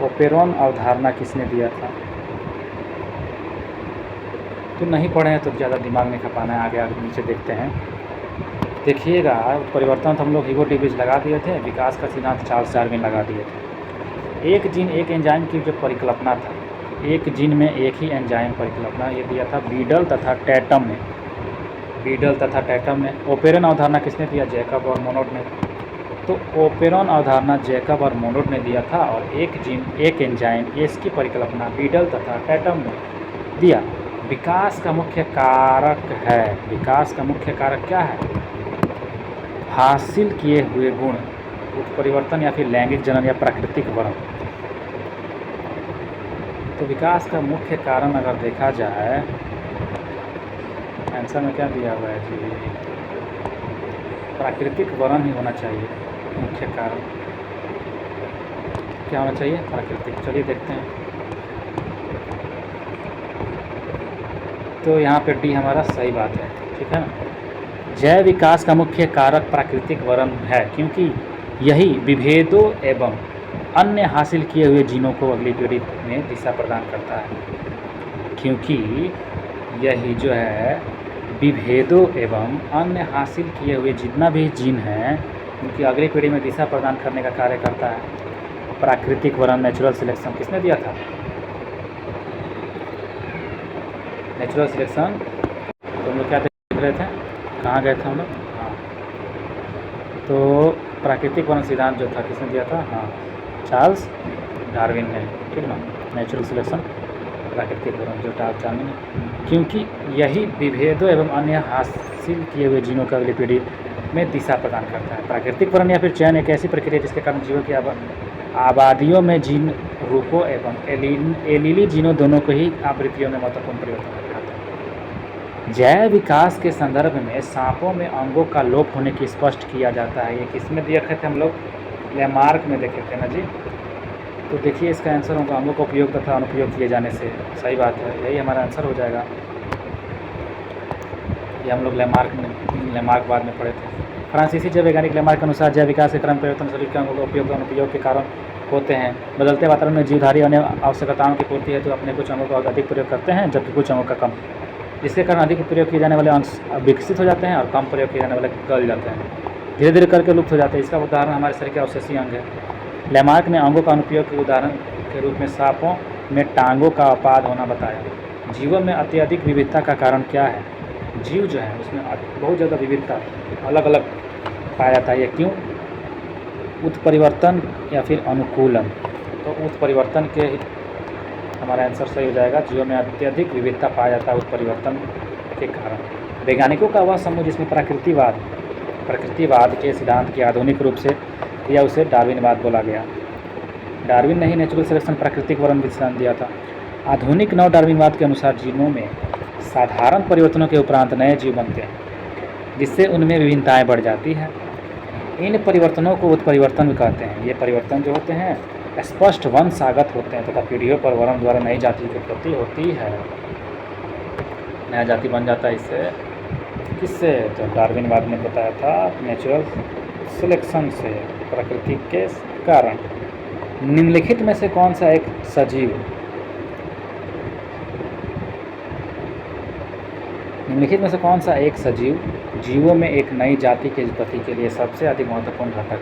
ओपेरॉन अवधारणा किसने दिया था। तो नहीं पढ़े हैं तो ज़्यादा दिमाग नहीं खपाना है, आगे आगे नीचे देखते हैं। देखिएगा परिवर्तन तो हम लोग ह्यूगो डिब्रिज लगा दिए थे, विकास का सिद्धांत चार्ल्स डार्विन लगा दिए थे। एक जीन एक एंजाइम की जो परिकल्पना था, एक जीन में एक ही एंजाइम परिकल्पना, ये दिया था बीडल तथा टैटम ने। ओपेरॉन अवधारणा किसने दिया, जैकब और मोनोड ने। तो ओपेरॉन अवधारणा जैकब और मोनोड ने दिया था और एक जीन एक एंजाइम इसकी परिकल्पना बीडल तथा टैटम ने दिया। विकास का मुख्य कारक है, विकास का मुख्य कारक क्या है, हासिल किए हुए गुण, उत्परिवर्तन या फिर लैंगिक जनन या प्राकृतिक वर्ण। तो विकास का मुख्य कारण अगर देखा जाए, आंसर में क्या दिया हुआ है जी, प्राकृतिक वर्ण ही होना चाहिए। मुख्य कारण क्या होना चाहिए, प्राकृतिक। चलिए देखते हैं। तो यहाँ पे डी हमारा सही बात है, ठीक है ना। जैव विकास का मुख्य कारक प्राकृतिक वर्ण है, क्योंकि यही विभेदों एवं अन्य हासिल किए हुए जीनों को अगली पीढ़ी में दिशा प्रदान करता है। क्योंकि यही जो है विभेदों एवं अन्य हासिल किए हुए जितना भी जीन हैं उनकी अगली पीढ़ी में दिशा प्रदान करने का कार्य करता है प्राकृतिक वर्ण, नेचुरल सिलेक्शन। किसने दिया था, नेचुरल सिलेक्शन। तो हम लोग क्या देख रहे थे, कहाँ गए थे हम लोग, हाँ। तो प्राकृतिक वर्ण सिद्धांत जो था किसने दिया था, हाँ, चार्ल्स डार्विन ने, ठीक ना। नेचुरल सिलेक्शन प्राकृतिक वर्ण जो चार्ल्स डार्विन ने, क्योंकि यही विभेदों एवं अन्य हासिल किए हुए जीनों का अगली पीढ़ी में दिशा प्रदान करता है। प्राकृतिक वर्ण या फिर चयन एक ऐसी प्रक्रिया जिसके कारण जीवों की आबादियों में जीन रूपों एवं एलीली जीनों दोनों को ही आवृत्तियों में महत्वपूर्ण परिवर्तन दिखाता है। जैव विकास के संदर्भ में सांपों में अंगों का लोप होने की स्पष्ट किया जाता है। ये किस में देखे थे हम लोग, लैमार्क में देखे थे ना जी। तो देखिए इसका आंसर होगा अंगों का उपयोग तथा अनुपयोग किए जाने से। सही बात है, यही हमारा आंसर हो जाएगा। ये हम लोग लैमार्क बाद में पढ़े थे। फ्रांसीसी जैव वैज्ञानिक लैमार्क के अनुसार जैव विकास के क्रम परिवर्तन शरीर के अंगों का उपयोग और अनुपयोग के कारण होते हैं। बदलते वातावरण में जीवधारी अन्य आवश्यकताओं की पूर्ति हेतु अपने कुछ अंगों का अधिक प्रयोग करते हैं जबकि कुछ अंगों का कम, जिसके कारण अधिक प्रयोग किए जाने वाले अंग विकसित हो जाते हैं और कम प्रयोग किए जाने वाले गल जाते हैं, धीरे धीरे करके लुप्त हो जाते हैं। इसका उदाहरण हमारे शरीर के अवशेषीय अंग है। लैमार्क ने अंगों का अनुपयोग के उदाहरण के रूप में सांपों में टांगों का अपाद होना बताया। जीवों में अत्यधिक विविधता का कारण क्या है, जीव जो है उसमें बहुत ज़्यादा विविधता अलग अलग पाया जाता है। ये क्यों, उत्परिवर्तन या फिर अनुकूलन। तो उत्परिवर्तन के हमारा आंसर सही हो जाएगा। जीवों में अत्यधिक विविधता पाया जाता है उत्परिवर्तन के कारण। वैज्ञानिकों का वह समूह जिसमें प्रकृतिवाद के सिद्धांत की आधुनिक रूप से या उसे डार्विनवाद बोला गया। डार्विन ने ही नेचुरल सिलेक्शन प्राकृतिक वर्ण भी सिद्धांत दिया था। आधुनिक नव डार्विनवाद के अनुसार जीनों में साधारण परिवर्तनों के उपरांत नए जीव बनते हैं जिससे उनमें विभिन्नताएं बढ़ जाती हैं। इन परिवर्तनों को उत्परिवर्तन भी कहते हैं। ये परिवर्तन जो होते हैं स्पष्ट वंशागत होते हैं तथा पीढ़ियों पर वर्म द्वारा नई जाति की उत्पत्ति होती है। नया जाति बन जाता है इससे, किससे? तो डार्विनवाद ने बताया था, नेचुरल सिलेक्शन से, प्रकृति के कारण। निम्नलिखित में से कौन सा एक सजीव निम्नलिखित में से कौन सा एक सजीव जीवों में एक नई जाति की उत्पत्ति के लिए सबसे अधिक महत्वपूर्ण घटक है?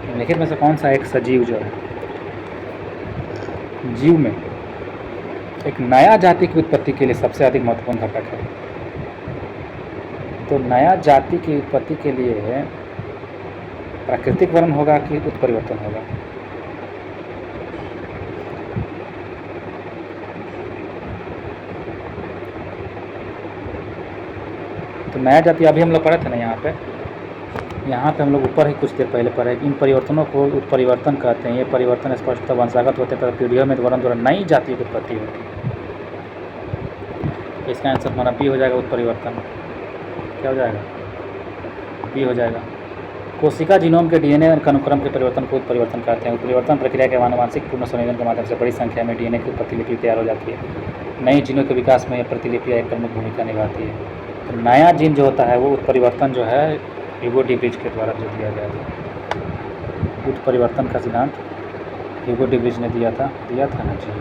निम्नलिखित में से कौन सा एक सजीव जो है जीव में एक नया जाति की उत्पत्ति के लिए सबसे अधिक महत्वपूर्ण घटक है? तो नया जाति की उत्पत्ति के लिए प्राकृतिक वर्ण होगा कि उत्परिवर्तन होगा? तो नया जाति अभी हम लोग पढ़े थे ना, यहाँ पे हम लोग ऊपर ही कुछ देर पहले पढ़े। इन परिवर्तनों को उत्परिवर्तन कहते हैं। ये परिवर्तन स्पष्टतः वंशागत होते हैं तथा पीढ़ियों में वर्ण द्वारा नई जाति की उत्पत्ति होती है। इसका आंसर हमारा बी हो जाएगा, उत्परिवर्तन। क्या हो जाएगा? बी हो जाएगा। कोशिका जीनोम के डीएनए अनुक्रम के परिवर्तन को उत्परिवर्तन कहते हैं। उत्परिवर्तन प्रक्रिया के आनुवंशिक पूर्ण संयोजन के माध्यम से बड़ी संख्या में डीएनए की प्रतिलिपि तैयार हो जाती है। नई जीनों के विकास में यह प्रतिलिपि एक प्रमुख भूमिका निभाती है। तो नया जीन जो होता है वो उत्परिवर्तन जो है ह्यूगो डी ब्रिज के द्वारा जो दिया गया था। उत्परिवर्तन का सिद्धांत ह्यूगो डी ब्रिज ने दिया था ना जी।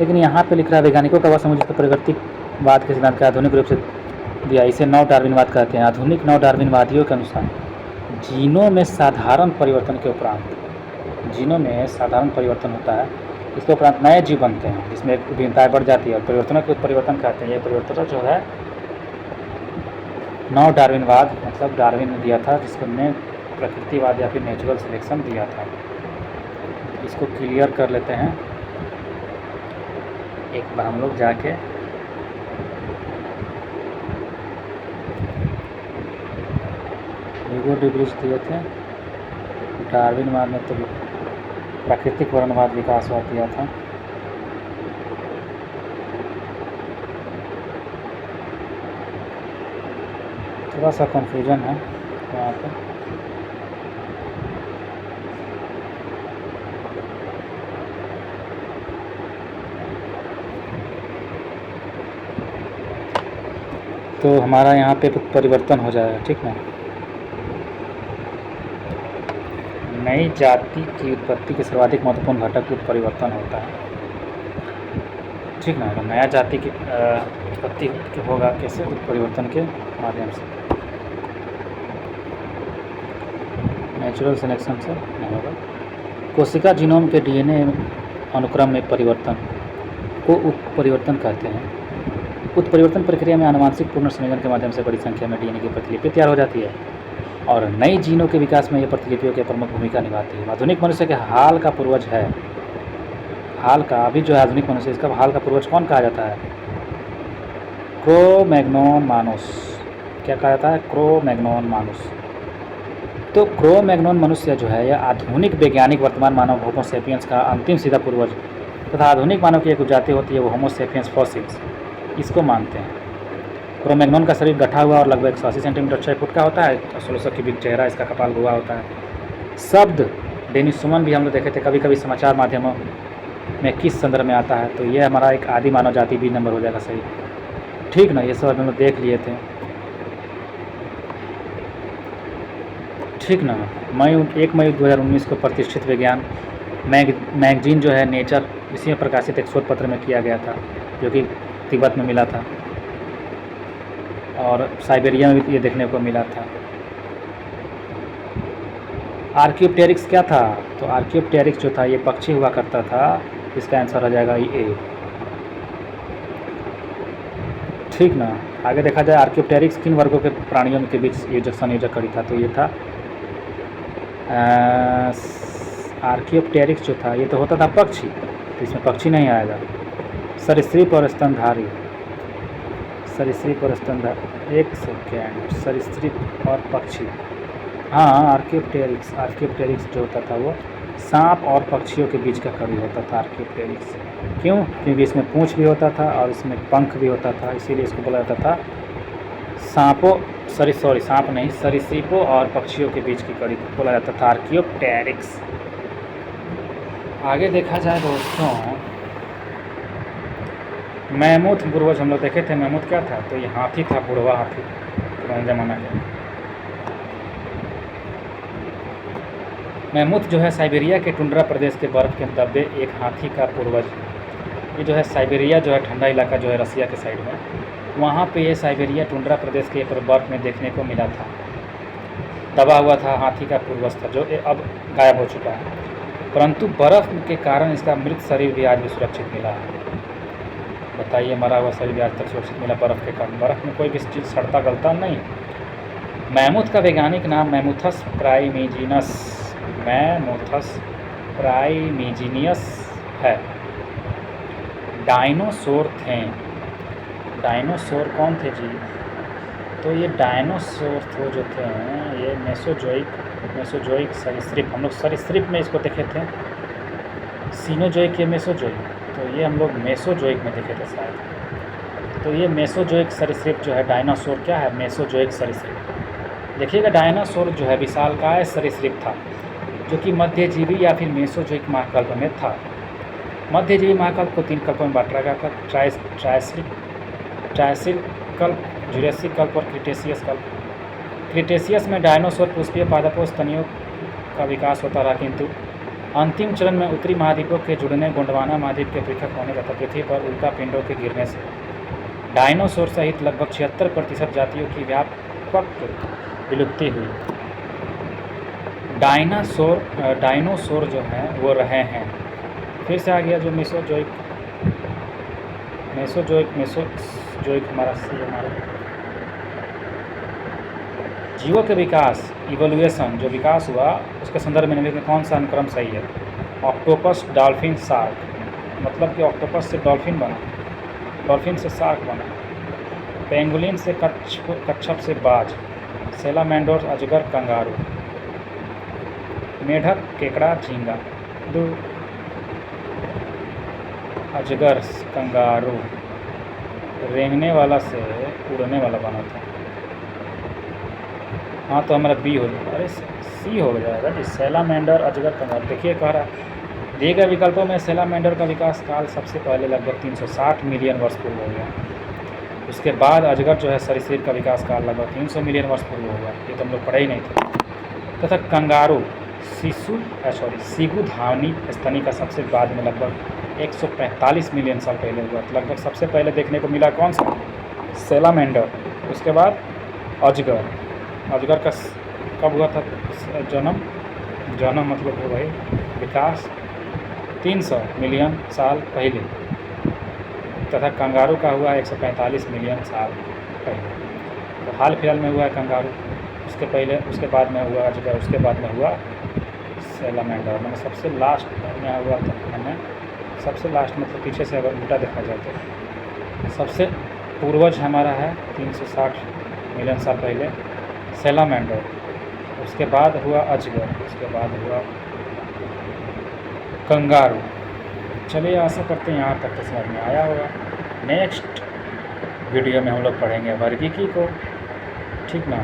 लेकिन यहाँ पे लिख रहा है वैज्ञानिकों का वह समुचित प्रगतिवाद के सिद्धांत का आधुनिक रूप से दिया। इसे नव डार्विनवाद कहते हैं। आधुनिक नव डार्विनवादियों के अनुसार जीनों में साधारण परिवर्तन के उपरांत होता है, इसके उपरांत नए जीव बनते हैं जिसमें विभिन्नताएं बढ़ जाती है और परिवर्तनों के उत्परिवर्तन कहते हैं। ये परिवर्तन जो है नव डार्विनवाद मतलब डार्विन ने दिया था, जिसने प्रकृतिवाद या फिर नेचुरल सिलेक्शन दिया था। इसको क्लियर कर लेते हैं एक बार हम लोग जाके। ह्यूगो डी ब्रिज दिए थे। डार्विनवाद ने तो प्राकृतिक वर्णवाद विकासवाद दिया था। थोड़ा सा कंफ्यूजन है यहाँ पे। तो हमारा यहाँ पे परिवर्तन हो जाएगा, ठीक ना। नई जाति की उत्पत्ति के सर्वाधिक महत्वपूर्ण घटक उत्परिवर्तन होता है, ठीक ना। नया जाति की उत्पत्ति होगा कैसे? उत्परिवर्तन के माध्यम से, नेचुरल सिलेक्शन से नहीं होगा। कोशिका जीनोम के डीएनए अनुक्रम में परिवर्तन को उत्परिवर्तन कहते हैं। उत्परिवर्तन प्रक्रिया में आनुवंशिक पूर्ण संयोजन के माध्यम से बड़ी संख्या में डीएनए की प्रतिलिपि तैयार हो जाती है और नई जीनों के विकास में यह प्रतिलिपियों की प्रमुख भूमिका निभाती है। आधुनिक मनुष्य के हाल का पूर्वज है। हाल का अभी जो है आधुनिक मनुष्य, इसका हाल का पूर्वज कौन कहा जाता है? क्रो-मैग्नोन मानुस। क्या कहा जाता है? क्रो-मैग्नोन मानुस। तो क्रो-मैग्नोन मनुष्य जो है यह आधुनिक वैज्ञानिक वर्तमान मानव होमो सेपियंस का अंतिम सीधा पूर्वज तथा आधुनिक मानव की एक उपजाति होती है वो होमो सेपियंस फॉसिल्स, इसको मानते हैं। क्रो-मैग्नोन का शरीर गठा हुआ और लगभग 180 सेंटीमीटर 6 फुट का होता है। 1600 क्यूबिक चेहरा, इसका कपाल हुआ होता है। शब्द डेनिसोवन भी हम लोग देखे थे, कभी कभी समाचार माध्यमों में किस संदर्भ में आता है? तो ये हमारा एक आदि मानव जाति बी नंबर हो जाएगा सही, ठीक ना। ये सब हम लोग देख लिए थे, ठीक ना। 1 मई 2019 को प्रतिष्ठित विज्ञान मैगजीन जो है नेचर, इसी में प्रकाशित एक शोध पत्र में किया गया था जो कि तिब्बत में मिला था और साइबेरिया में भी ये देखने को मिला था। आर्कियोप्टेरिक्स क्या था? तो आर्कियोप्टेरिक्स जो था ये पक्षी हुआ करता था। इसका आंसर हो जाएगा ए, ठीक ना। आगे देखा जाए आर्कियोप्टेरिक्स किन वर्गों के प्राणियों के बीच संयोजक कड़ी था? तो ये था आर्कियोप्टेरिक्स जो था ये तो होता था पक्षी, तो इसमें पक्षी नहीं आएगा। सरीसृप और स्तनधारी, सरीसृप और स्तनधारी, एक सेकेंड, सरीसृप और पक्षी, हाँ। आर्कियोप्टेरिक्स जो होता था वो सांप और पक्षियों के बीच का कवि होता था आर्कियोप्टेरिक्स। क्यों? क्योंकि इसमें पूँछ भी होता था और इसमें पंख भी होता था, इसीलिए इसको बोला जाता था सांप नहीं, सरीसृपों और पक्षियों के बीच की कड़ी बोला जाता था आर्कियोप्टेरिक्स। आगे देखा जाए दोस्तों, मैमूथ पूर्वज हम लोग देखे थे। मैमूथ क्या था? तो ये हाथी था, बुढ़वा हाथी, पुराने ज़माना का। मैमूथ जो है साइबेरिया के टुंड्रा प्रदेश के बर्फ़ के दबे एक हाथी का पूर्वज। ये जो है साइबेरिया जो है ठंडा इलाका जो है रसिया के साइड में, वहाँ पे ये साइबेरिया टुंड्रा प्रदेश के बर्फ़ में देखने को मिला था। दबा हुआ था, हाथी का पूर्वज था, जो अब गायब हो चुका है। परंतु बर्फ़ के कारण इसका मृत शरीर भी आज भी सुरक्षित मिला है। बताइए, मरा हुआ शरीर भी आज तक सुरक्षित मिला बर्फ़ के कारण। बर्फ़ में कोई भी चीज़ सड़ता गलता नहीं। मैमूथ का वैज्ञानिक नाम मैमूथस प्राइमीजिनियस है। डायनासोर थे। डायनासोर कौन थे जी? तो ये डायनासोर थे जो थे ये मेसोजोइक सरीसृप। हम लोग सरीसृप में इसको देखे थे, सीनोजोइक या मेसोजोइक, तो ये हम लोग मेसोजोइक में देखे थे शायद। तो ये मेसोजोइक सरीसृप जो है डायनासोर क्या है? मेसोजोइक सरीसृप। देखिएगा, डायनासोर जो है विशालकाय सरीसृप था जो कि मध्यजीवी या फिर मेसोजोइक महाकल्प में था। मध्यजीवी महाकल्प को 3 कल्पों में बांटा गया था: ट्रायसिक कल्प, जुरासिक कल्प और क्रिटेशियस कल्प। क्रिटेशियस में डायनासोर पुष्पीय पादपों स्तनियों का विकास होता रहा, किंतु अंतिम चरण में उत्तरी महाद्वीपों के जुड़ने, गोंडवाना महाद्वीप के पृथक होने तथा पृथ्वी पर उल्का पिंडों के गिरने से डायनासोर सहित लगभग 76% जातियों की व्यापक विलुप्ति हुई। डायनासोर जो हैं वो रहे हैं। फिर से आ गया जो मेसोजोइक हमारा जीवों के विकास, इवोल्यूशन जो विकास हुआ उसके संदर्भ में निम्नलिखित में कौन सा अनुक्रम सही है? Octopus, dolphin, shark. मतलब कि ऑक्टोपस से डॉल्फिन बना, डॉल्फिन से शार्क बना, पेंगुलिन से कच्छप से बाज, सेलामेंडर, अजगर, कंगारू, मेढक, केकड़ा, झींगा। अजगर, कंगारू रेंगने वाला से उड़ने वाला बना था। हाँ, तो हमारा बी हो जाएगा। अरे सी हो जाएगा जी, सेलामेंडर, अजगर, कंगारू। देखिए कह रहा दिए गए विकल्पों में सेलामेंडर का विकास काल सबसे पहले लगभग 360 मिलियन वर्ष पूर्व हो गया। उसके बाद अजगर जो है सरीसृप का विकास काल लगभग 300 मिलियन वर्ष पूर्व हो गया। ये तो हम लोग पढ़े ही नहीं थे। तथा कंगारू सीगुधावनी स्तनी का सबसे बाद में लगभग 145 मिलियन साल पहले हुआ। लगभग सबसे पहले देखने को मिला कौन सा? सेलामेंडर। उसके बाद अजगर। अजगर का कब हुआ था जन्म मतलब हो भाई विकास 300 मिलियन साल पहले। तथा कंगारू का हुआ 145 मिलियन साल पहले। तो हाल फिलहाल में हुआ है कंगारू, उसके बाद में हुआ अजगर, उसके बाद में हुआ सेलामेंडर। मैंने सबसे लास्ट में हुआ था, मैंने सबसे लास्ट मतलब पीछे से अगर उल्टा देखा जाए तो सबसे पूर्वज हमारा है 360 मिलियन साल पहले सेलामेंडर। उसके बाद हुआ अजगर, उसके बाद हुआ कंगारू। चलिए, आशा करते हैं यहाँ तक तो समझ में आया होगा। नेक्स्ट वीडियो में हम लोग पढ़ेंगे वर्गीकी को, ठीक ना।